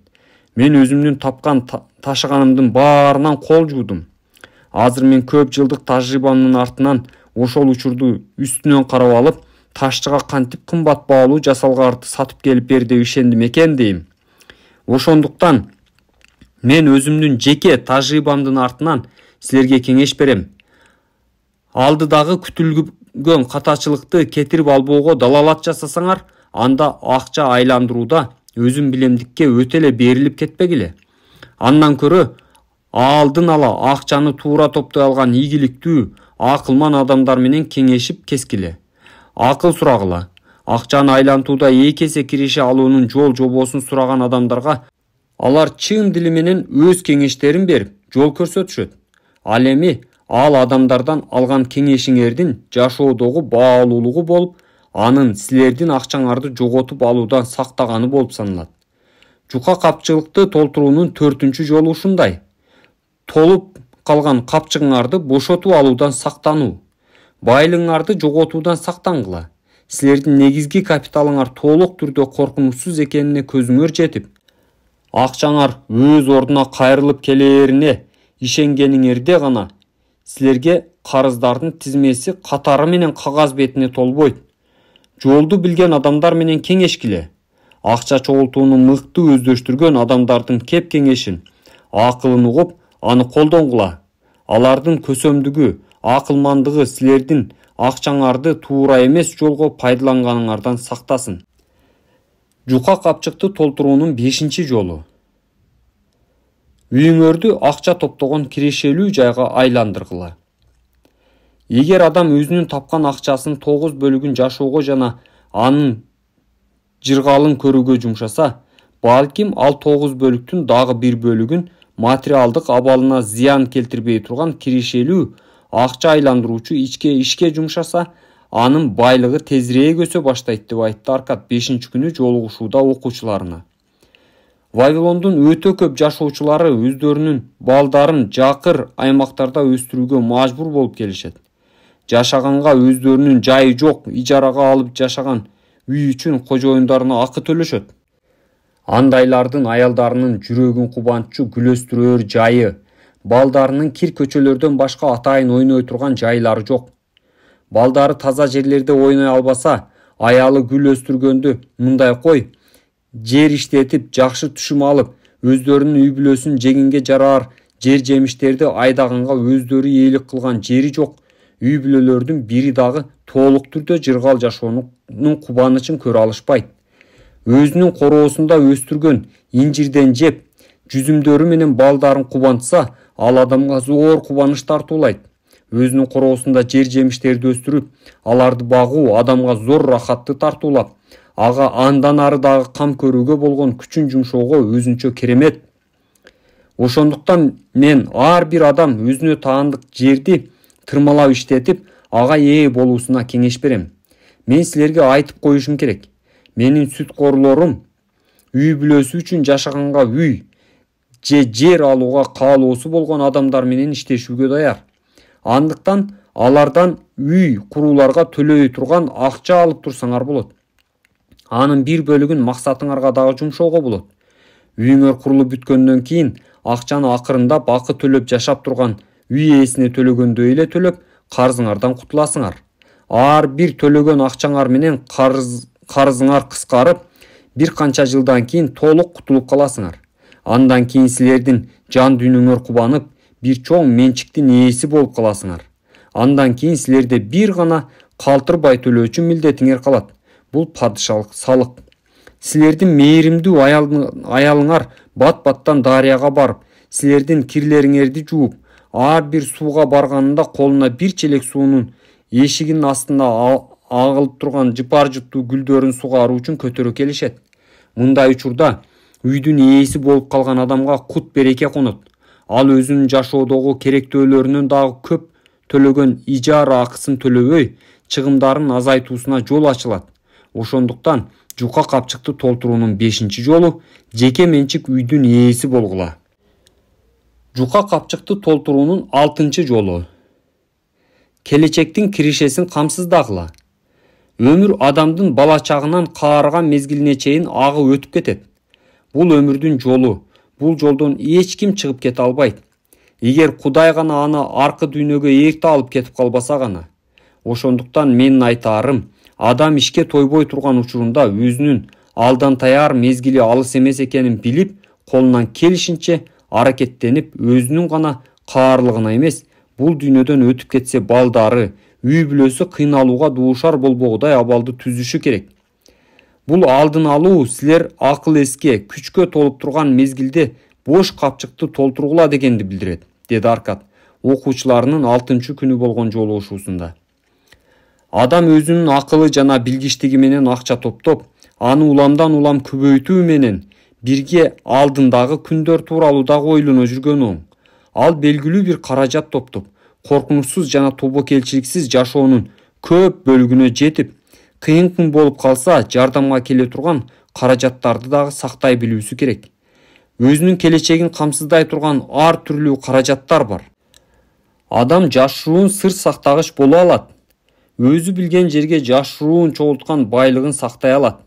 Мен өзүмдүн тапкан ташыганымдын баарынан кол жуудум. Азыр мен көп жылдык тажрыйбамдын артынан ошол учурду үстүнөн карап алып, ташчыга кантип кымбат баалуу жасалгаларды сатып келип бер деп ишендим экен дейм. Ошондуктан мен өзүмдүн жеке тажрыйбамдын артынан силерге кеңеш берем. Алдыдагы күтүлгөн катачылыкты кетирип албоого далалат жасасаңар, анда акча айландырууда өзүн билемдикке өтө эле берилип кетпегиле. Андан көрө алдын ала акчаны туура топтой алган ийгиликтүү, акылман адамдар менен кеңешип кескиле. Акыл сурагыла. Акчаны айлантууда 2 эсе киреше алуунун жол жобосун сураган адамдарга алар чын дили менен өз кеңештерин берип, жол көрсөтүшөт. Ал эми ал адамдардан алган кеңешиңердин жашоодогу баалуулугу болуп, анын силердин акчаңарды жоготуп алуудан сактаганы болуп саналат. Жука капчылыкты толтуруунун 4-чү жолу ушундай. Толуп калган капчыгыңарды бошотуп алуудан сактануу. Байлыгыңарды жоготуудан сактангыла. Силердин негизги капиталыңар толук түрдө коркунучсуз экенине көзүңөр жетип, акчаңар өз ордуна кайрылып келерине ишенгениңерде гана силерге карыздардын тизмеси катары менен кагаз бетине толбойт. Жолду билген адамдар менен кеңешкиле. Акча чогултууну мыкты өздөштүргөн адамдардын кеп кеңешин, акылын угуп, аны колдонгула. Алардын көсөмдүгү, акылмандыгы силердин акчаңарды туура эмес жолго пайдаланганыңардан сактасын. Жука капчыкты толтуруунун 5-чи жолу. Үйүңөрдү акча топтогон кирешелүү жайга айландыргыла. Эгер адам өзүнүн тапкан акчасын 9 бөлүгүн жашоого жана анын жыргалын көрүүгө жумшаса, балким ал 9 бөлүктүн дагы 1 бөлүгүн материалдык абалына зыян келтирбей турган кирешелүү акча айландыруучу ишке жумшаса, анын байлыгы тезирээк өсө баштайт деп айтты Аркад 5-күнү жолугушууда окуучуларына. Вавилондун өтө көп жашоочулары өздөрүнүн балдарын жакыр аймактарда өстүрүүгө мажбур болуп келишет. Жашаганга өздөрүнүн жайы жок, ижарага алып жашаган үй үчүн кожоюндарына акы төлөшөт. Андайлардын аялдарынын жүрөгүн кубанчу күлөстүрөр жайы, балдарынын кир көчөлөрдөн башка атайын ойной турган жайлары жок. Балдары таза жерлерде ойной албаса, аялы гүл өстүргөндү мындай кой, жер иштетип, жакшы түшүм алып, өздөрүнүн үй бүлөсүн жегинге жараар жер жемиштерди айдаганга өздөрү ээлик кылган жери жок. Үй бүлөлөрдүн бири дагы толук түрдө жыргал жашоонун кубанычын көрө алышпайт. Өзүнүн короосунда өстүргөн инжирден жеп, жүзүмдөрү менен балдарын кубантса, ал адамга зор кубаныч тартуулайт. Өзүнүн короосунда жер жемиштерди өстүрүп, аларды багуу адамга зор рахатты тартуулап, ага андан ары дагы кам көрүүгө болгон күчүн жумшоого өзүнчө керемет. Ошондуктан мен ар бир адам өзүнө таандык жерди тырмалап иштетип, ага ээ болуусуна кеңеш берем. Мен силерге айтып коюшум керек. Менин сүткорлорум үй бүлөсү үчүн жашаганга үй же жер алууга каалоосу болгон адамдар менен иштешүүгө даяр. Андыктан алардан үй курууларга төлөй турган акча алып турсаңар болот. Анын 1 бөлүгүн максатыңарга дагы жумшоого болот. Үйүңөр курулуп бүткөндөн кийин акчаны акырындап акы төлөп жашап турган үй ээсине төлөгөндөй эле төлөп, карзыңардан кутуласыңар. Ар бир төлөгөн акчаңар менен карызыңар кыскарып, бир канча жылдан кийин толук кутулуп каласыңар. Андан кийин силердин жан дүйнөңөр кубанып, бир чоң менчиктин ээси болуп каласыңар. Андан кийин силерде бир гана калтырбай төлөөчү милдетиңер калат. Бул падышалык салык. Силердин мээримдүү аялыңар бат-баттан дарыяга барып, силердин кирлериңерди жууп, ар бир сууга барганында колуна бир челек суунун эшигинин астына агылып турган жыпар-жыптуу гүлдөрүн сугаруу үчүн көтөрө келишет. Мындай учурда үйдүн ээси болуп калган адамга кут береке конот. Ал өзүнүн жашоодогу керектөөлөрүнөн дагы көп төлөгөн ижара акысын төлөбөй, чыгымдарын азайтуусуна жол ачылат. Ошондуктан жука капчыкты толтуруунун 5-жолу жеке менчик үйдүн ээси болгула. Жука капчыкты толтуруунун 6-жолу келечектин киришесин камсыздагыла. Өмүр адамдын бала чагынан каарыган мезгилине чейин агып өтүп кетет. Бул өмүрдүн жолу, бул жолдон эч ким чыгып кете албайт. Эгер Кудай гана аны аркы дүйнөгө эрте алып кетип калбаса гана. Ошондуктан менин айтаарым, адам ишке тойбой турган учурунда өзүнүн алдан таяр мезгили алыс эмес экенин билип, колунан келишинче аракеттенип, өзүнүн гана каарлыгына эмес, бул дүйнөдөн өтүп кетсе балдары, үй бүлөсү кыйналууга дуушар болбогудай абалды түзүшү керек. Бул алдын алуу силер акыл эске, күчкө толуп турган мезгилде бош капчыкты толтургула дегенди билдирет, деди Аркад окуучуларынын 6-күнү болгон жолугушуусунда. Адам өзүнүн акылы жана билгичтиги менен акча топтоп, аны уламдан улам көбөйтүү менен бирге алдындагы күндөр тууралуу дагы ойлоно жүргөнү оң. Ал белгилүү бир каражат топтоп, коркунучсуз жана тобокелчиликсиз жашоонун көп бөлүгүнө жетип, кыйын күн болуп калса жардамга келе турган каражаттарды дагы сактай билүүсү керек. Өзүнүн келечегин камсыздай турган ар түрлүү каражаттар бар. Адам жашыруун сыр сактагыч боло алат. Өзү билген жерге жашыруун чогулткан байлыгын сактай алат.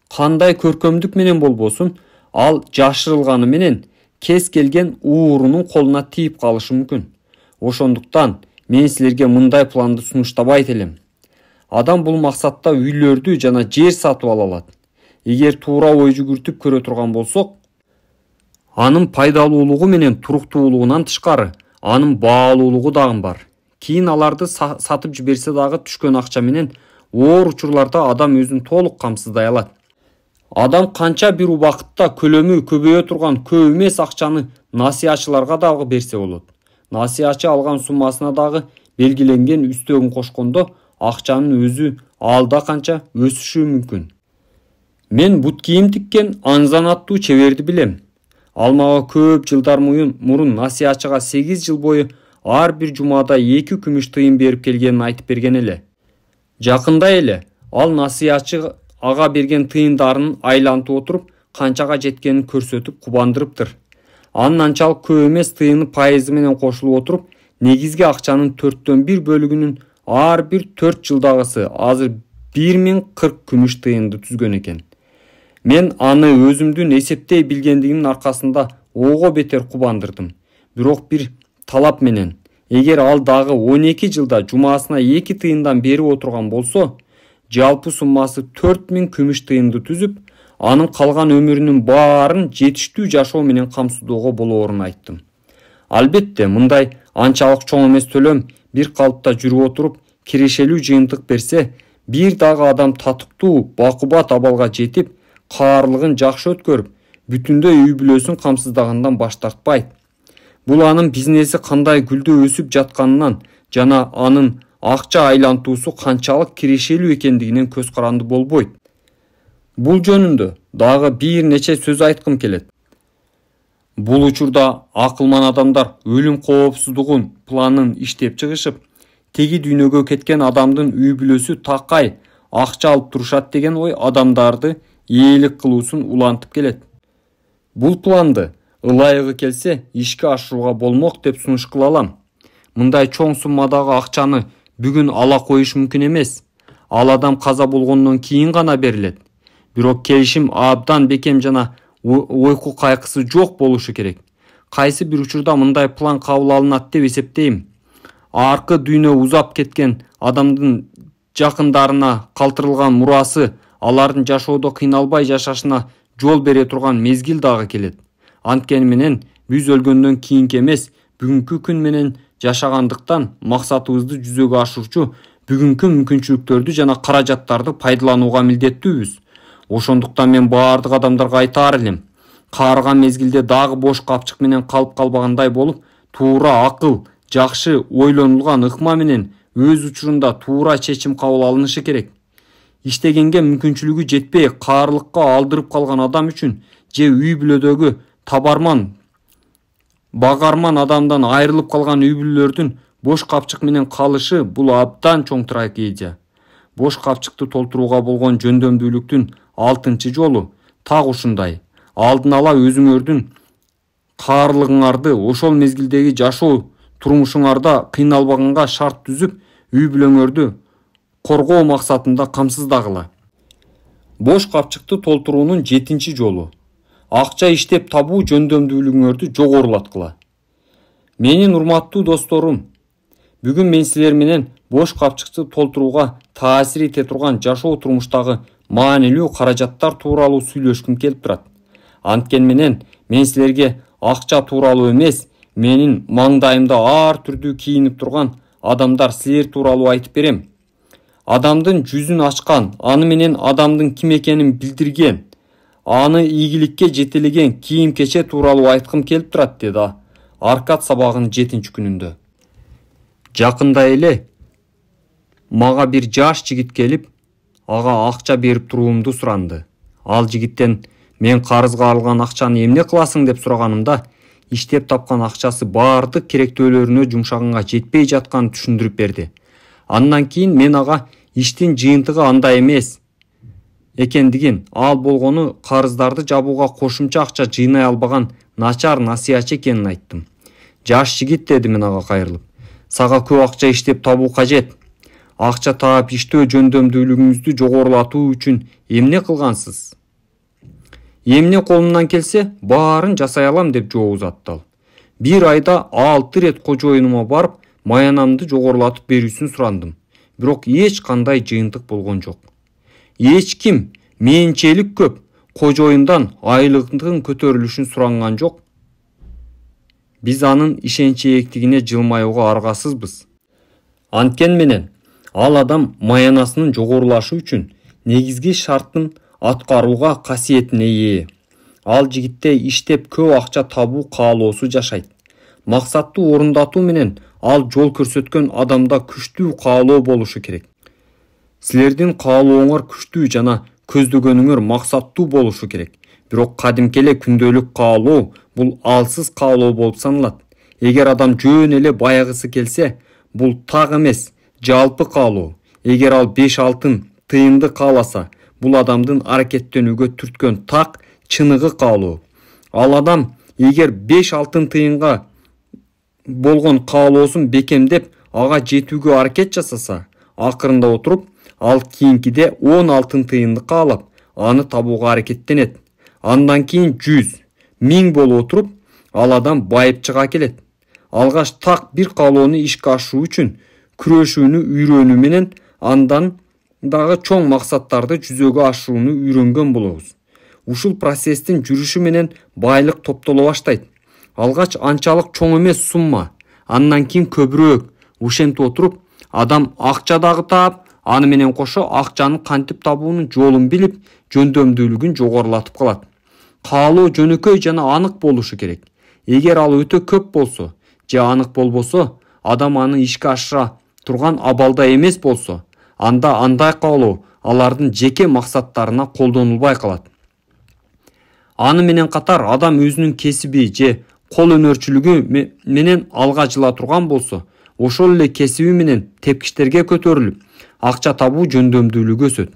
Кандай көркөмдүк менен болбосун, ал жашырылганы менен кез келген уурунун колуна тийип калышы мүмкүн. Ошондуктан мен силерге мындай планды сунуштабайт элем. Адам бул максатта үйлөрдү жана жер сатып ала алат. Эгер туура ой жүгүртүп көрө турган болсок, анын пайдалуулугу менен туруктуулугунан тышкары, анын баалуулугу дагы бар. Кийин аларды сатып жиберсе дагы түшкөн акча менен оор учурларда адам өзүн толук камсыздай алат. Адам канча бир убакытта көлөмү көбөйө турган көп эмес акчаны насыячыларга дагы берсе болот. Насыячы алган суммасына дагы белгиленген үстөгүн кошкондо акчанын өзү алда канча өсүшү мүмкүн. Мен бут кийим тиккен Анзан аттуу чеберди билем. Ал мага көп жылдар мурун насыячыга 8 жыл бою ар бир жумада 2 күмүш тыйын берип келгенин айтып берген эле. Жакында эле ал насыячы ага берген тыйындарын айлантып отуруп, канчага жеткенин көрсөтүп кубандырыптыр. Анын анчалык көп эмес тыйыны пайызы менен кошулуп отуруп, негизги акчанын 4/1 бөлүгүнүн ар бир 4 жылдагысы азыр 1040 күмүш тыйынды түзгөн экен. Мен аны өзүмдүн эсептей билгендигимдин аркасында ого бетер кубандырдым. Бирок бир талап менен, эгер ал дагы 12 жылда жумасына 2 тыйындан берип отурган болсо, жалпы суммасы 4000 күмүш тыйынды түзүп, анын калган өмүрүнүн баарын жетиштүү жашоо менен камсыздоого болоорун айттым. Албетте, мындай анчалык чоң эмес төлөм бир калыпта жүрүп отуруп, кирешелүү жыйынтык берсе, бир дагы адам татыктуу, бакубат абалга жетип, каарлыгын жакшы өткөрүп, бүтүндөй үй бүлөсүн камсыздагандан баш тартпайт. Бул анын бизнеси кандай гүлдөө өсүп жатканынан жана анын акча айлантуусу канчалык кирешелүү экендигинен көз каранды болбойт. Бул жөнүндө дагы бир нече сөз айткым келет. Бул учурда акылман адамдар өлүм коопсуздугун планын иштеп чыгышып, теги дүйнөгө кеткен адамдын үй бүлөсү такай акча алып турушат деген ой адамдарды ээлик кылуусун улантып келет. Бул планды ылайыгы келсе ишке ашырууга болмок деп сунуш кыла алам. Мындай чоң суммадагы акчаны бүгүн ала коюш мүмкүн эмес. Ал адам каза болгондон кийин гана берилет. Бирок келишим абдан бекем жана ойку кайкысы жок болушу керек. Кайсы бир учурда мындай план кабыл алынат деп эсептейм. Аркы дүйнө узап кеткен адамдын жакындарына калтырылган мурасы алардын жашоодо кыйналбай жашашына жол бере турган мезгил дагы келет. Анткени менен биз өлгөндөн кийинки эмес, бүгүнкү күн менен жашагандыктан максатыбызды жүзөгө ашырчу бүгүнкү мүмкүнчүлүктөрдү жана каражаттарды пайдаланууга милдеттүүбүз. Ошондуктан мен баардык адамдарга айтаар элем, каарыган мезгилде дагы бош капчык менен калып калбагандай болуп, туура акыл, жакшы ойлонулган ыкма менен өз учурунда туура чечим кабыл алынышы керек. Иштегенге мүмкүнчүлүгү жетпей каарылыкка алдырып калган адам үчүн же үй бүлөдөгү табарман, багарман адамдан айрылып калган үй бүлөлөрдүн бош капчык менен калышы бул абдан чоң трагедия. Бош капчыкты толтурууга болгон жөндөмдүүлүктүн 6-жолу так ушундай. Алдын ала өзүңөрдүн каарылыгыңарды, ошол мезгилдеги жашоо турмушуңарда кыйналбаганга шарт түзүп, үй бүлөңөрдү коргоо максатында камсыздагыла. Бош капчыкты толтуруунун 7-жолу акча иштеп табуу жөндөмдүүлүгүңөрдү жогорулаткыла. Менин урматтуу досторум, бүгүн мен силер менен бош капчыкты толтурууга таасир эте турган жашоо турмуштагы маанилүү каражаттар тууралуу сүйлөшкүм келип турат. Анткен менен мен силерге акча тууралуу эмес, менин маңдайымда ар түрдүү кийинип турган адамдар силер тууралуу айтып берем. Адамдын жүзүн ачкан, аны менен адамдын ким экенин билдирген, аны ийгиликке жетелеген кийим кече тууралуу айткым келип турат, деди Аркад сабагынын 7-күнүндө. Жакында эле мага бир жаш жигит келип, ага акча берип туруумду суранды. Ал жигиттен мен карызга алган акчаны эмне кыласың деп сураганымда, иштеп тапкан акчасы баардык керектөөлөрүнө жумшаганга жетпей жатканын түшүндүрүп берди. Андан кийин мен ага иштин жыйынтыгы андай эмес экендигин, ал болгону карыздарды жабууга кошумча акча жыйнай албаган начар насыячы экенин айттым. Жаш жигит, деди мен ага кайрылып, сага көп акча иштеп табуу кажет. Акча таап иштөө жөндөмдүүлүгүңүздү жогорулатуу үчүн эмне кылгансыз? Эмне колумдан келсе, баарын жасай алам, деп жооп узатты ал. Бир айда 6 рет кожоюнума барып, маянамды жогорулатып берүүсүн сурандым. Бирок эч кандай жыйынтык болгон жок. Эч ким менчелик көп кожоюндан айлыктын көтөрүлүшүн суранган жок. Биз анын ишенчээктигине жылмаюуга аргасызбыз. Анткен менен ал адам маянасынын жогорулашы үчүн негизги шарттын аткарууга касиетине ээ. Ал жигитте иштеп көп акча табуу каалоосу жашайт. Максатты орундатуу менен ал жол көрсөткөн адамда күчтүү каалоо болушу керек. Силердин каалооңор күчтүү жана көздөгөнүңөр максаттуу болушу керек. Бирок кадимки эле күндөлүк каалоо бул алсыз каалоо болуп саналат. Эгер адам жөн эле баягысы келсе, бул так эмес, жалпы каалоо. Эгер ал 5 алтын тыйынды кааласа, бул адамдын аракеттенүүгө түрткөн так чыныгы каалоо. Ал адам эгер 5 алтын тыйынга болгон каалоосун бекемдеп, ага жетүүгө аракет жасаса, акырында отуруп, ал кийинкиде 10 алтын тыйынды каалап, аны табууга аракеттенет. Андан кийин 100, 1000 болуп отуруп, ал адам байып чыга келет. Алгаш так бир каалоону ишке ашыруу үчүн күрөшүүнү үйрөнүү менен андан дагы чоң максаттарды жүзөгө ашырууну үйрөнгөн болобуз. Ушул процесстин жүрүшү менен байлык топтоло баштайт. Алгач анчалык чоң эмес сумма, андан кийин көбүрөөк. Ушентип отуруп, адам акча дагы таап, аны менен кошо акчаны кантип табуунун жолун билип, жөндөмдүүлүгүн жогорулатып калат. Каалоо жөнөкөй жана анык болушу керек. Эгер ал өтө көп болсо, же анык болбосо, адам аны ишке ашыра турган абалда эмес болсо, анда андай каалоо алардын жеке максаттарына колдонулбай калат. Аны менен катар адам өзүнүн кесиби же кол өнөрчүлүгү менен алга жыла турган болсо, ошол эле кесиби менен тепкичтерге көтөрүлүп, акча табуу жөндөмдүүлүгү өсөт.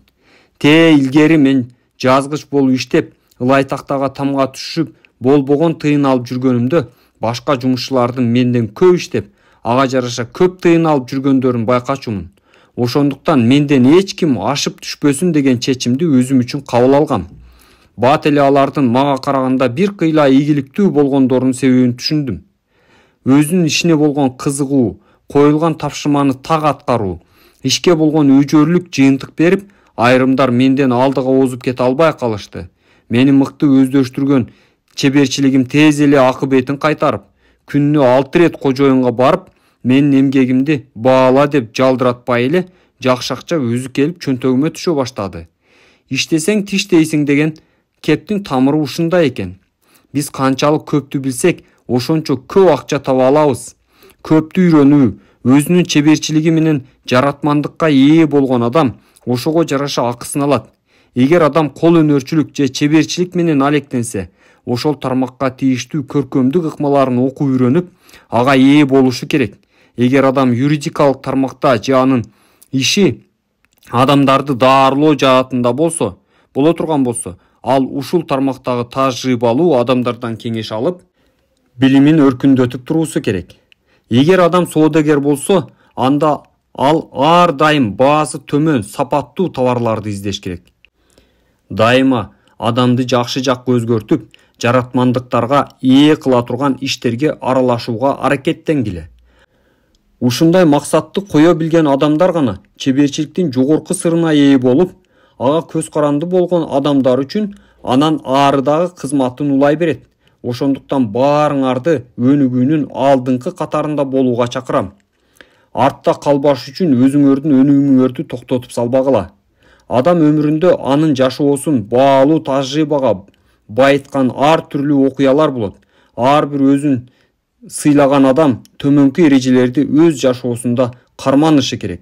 Илгери мен жазгыч болуп иштеп, ылай тактага тамга түшүп, болбогон тыйын алып жүргөнүмдө, башка жумушчулардын менден көп иштеп, ага жараша көп тыйын алып жүргөндөрүн байкачумун. Ошондуктан менден эч ким ашып түшпөсүн деген чечимди өзүм үчүн кабыл алгам. Бат эле алардын мага караганда бир кыйла ийгиликтүү болгондорунун себебин түшүндүм. Өзүнүн ишине болгон кызыгуу, коюлган тапшырманы так аткаруу, ишке болгон өжөрлүк жыйынтык берип, айрымдар менден алдыга озуп кете албай калышты. Мени мыкты өздөштүргөн чеберчилигим тез эле акыбетін кайтарып, күнүнө 6 рет кожоюнга барып, менин эмгегимди баала деп жалдыратпай эле, жакшы акча өзү келип чөнтөгүмө түшө баштады. иштесең тиштейсиң деген кептин тамыры ушунда экен. Биз канчалык көптү билсек, ошончо көп акча таба алабыз. Көптү үйрөнүү, өзүнүн чеберчилиги менен жаратмандыкка ээ болгон адам ошого жараша акысын алат. Эгер адам кол өнөрчүлүк же чеберчилик менен алектенсе, ошол тармакка тийиштүү көркөмдүк ыкмаларын окуп үйрөнүп, ага ээ болушу керек. Эгер адам юридикалык тармакта же анын иши адамдарды даарылоо жаатында боло турган болсо, ал ушул тармактагы тажрыйбалуу адамдардан кеңеш алып, билимин өркүндөтүп туруусу керек. Эгер адам соодагер болсо, анда ал ар дайым баасы төмөн, сапаттуу товарларды издеш керек. Дайыма адамды жакшы жакка өзгөртүп, жаратмандыктарга ээ кыла турган иштерге аралашууга аракеттенгиле. Ушундай максатты кое билген адамдар гана чеберчиликтин жогорку сырына ээ болуп, ага көз каранды болгон адамдар үчүн анан арыдагы кызматын улай берет. Ошондуктан баарыңарды өнүгүүнүн алдыңкы катарында болууга чакырам. Артта калбаш үчүн өзүңөрдүн өнүгүүңөрдү токтотуп салбагыла. Адам өмүрүндө анын жашоосун баалуу тажрыйбага байыткан ар түрлүү окуялар болот. Ар бир өзүн сыйлаган адам төмөнкү эрежелерди өз жашоосунда карманышы керек.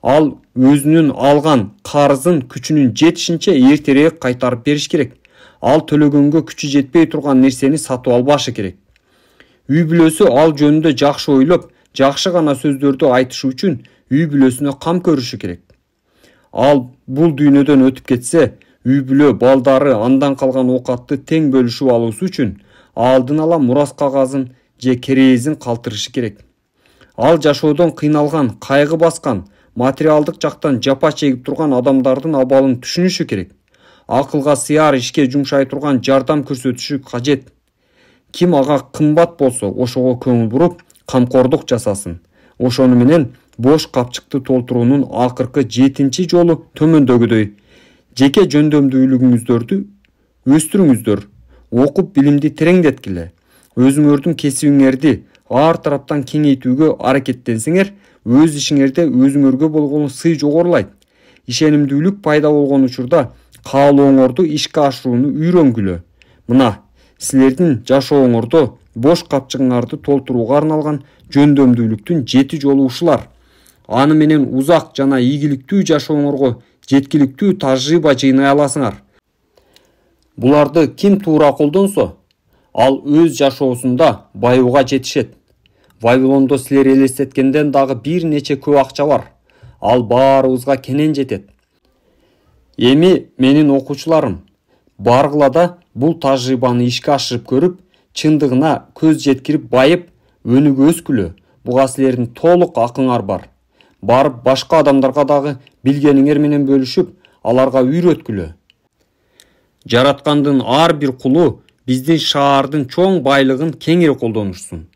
Ал өзүнүн алган карызын күчүнүн жетишинче эртерээк кайтарып бериш керек. Ал төлөгөнгө күчү жетпей турган нерсени сатып албашы керек. Үй бүлөсү ал жөнүндө жакшы ойлоп, жакшы гана сөздөрдү айтышы үчүн үй бүлөсүнө кам көрүшү керек. Ал бул дүйнөдөн өтүп кетсе, үй бүлө балдары андан калган оокатты тең бөлүшүп алуусу үчүн алдын ала мурас кагазын же кереезин калтырышы керек. Ал жашоодон кыйналган, кайгы баскан, материалдык жактан жапа чегип турган адамдардын абалын түшүнүшү керек. Акылга сыяр ишке жумшай турган жардам көрсөтүшү кажет. Ким ага кымбат болсо, ошого көңүл буруп, камкордук жасасын. Ошону менен бош капчыкты толтуруунун акыркы 7-чи жолу төмөндөгүдөй: жеке жөндөмдүүлүгүңүздөрдү өстүрүңүздөр, окуп билимди тереңдеткиле. Өзүңөрдүн кесибиңерди ар тараптан кеңейтүүгө аракеттенсеңер, өз ишиңерде өзүңөргө болгон сый жогорулайт. Ишенимдүүлүк пайда болгон учурда каалооңорду ишке ашырууну үйрөнгүлө. Мына, силердин жашооңордо бош капчыгыңарды толтурууга арналган жөндөмдүүлүктүн 7 жолу ушулар. Аны менен узак жана ийгиликтүү жашооңорго жеткиликтүү тажрыйба жыйнай аласыңар. Буларды ким туура колдонсо, ал өз жашоосунда байууга жетишет. Вавилондо силер элестеткенден дагы бир нече көп акча бар. Ал баарыбызга кенен жетет. Эми менин окуучуларым, баргыла бул тажрыйбаны ишке ашырып көрүп, чындыгына көз жеткирип байып, өнүгүп өскүлө. Буга силердин толук акыңар бар. Барып башка адамдарга дагы билгениңер менен бөлүшүп, аларга үйрөткүлө. Жараткандын ар бир кулу биздин шаардын чоң байлыгын кеңири колдонушсун.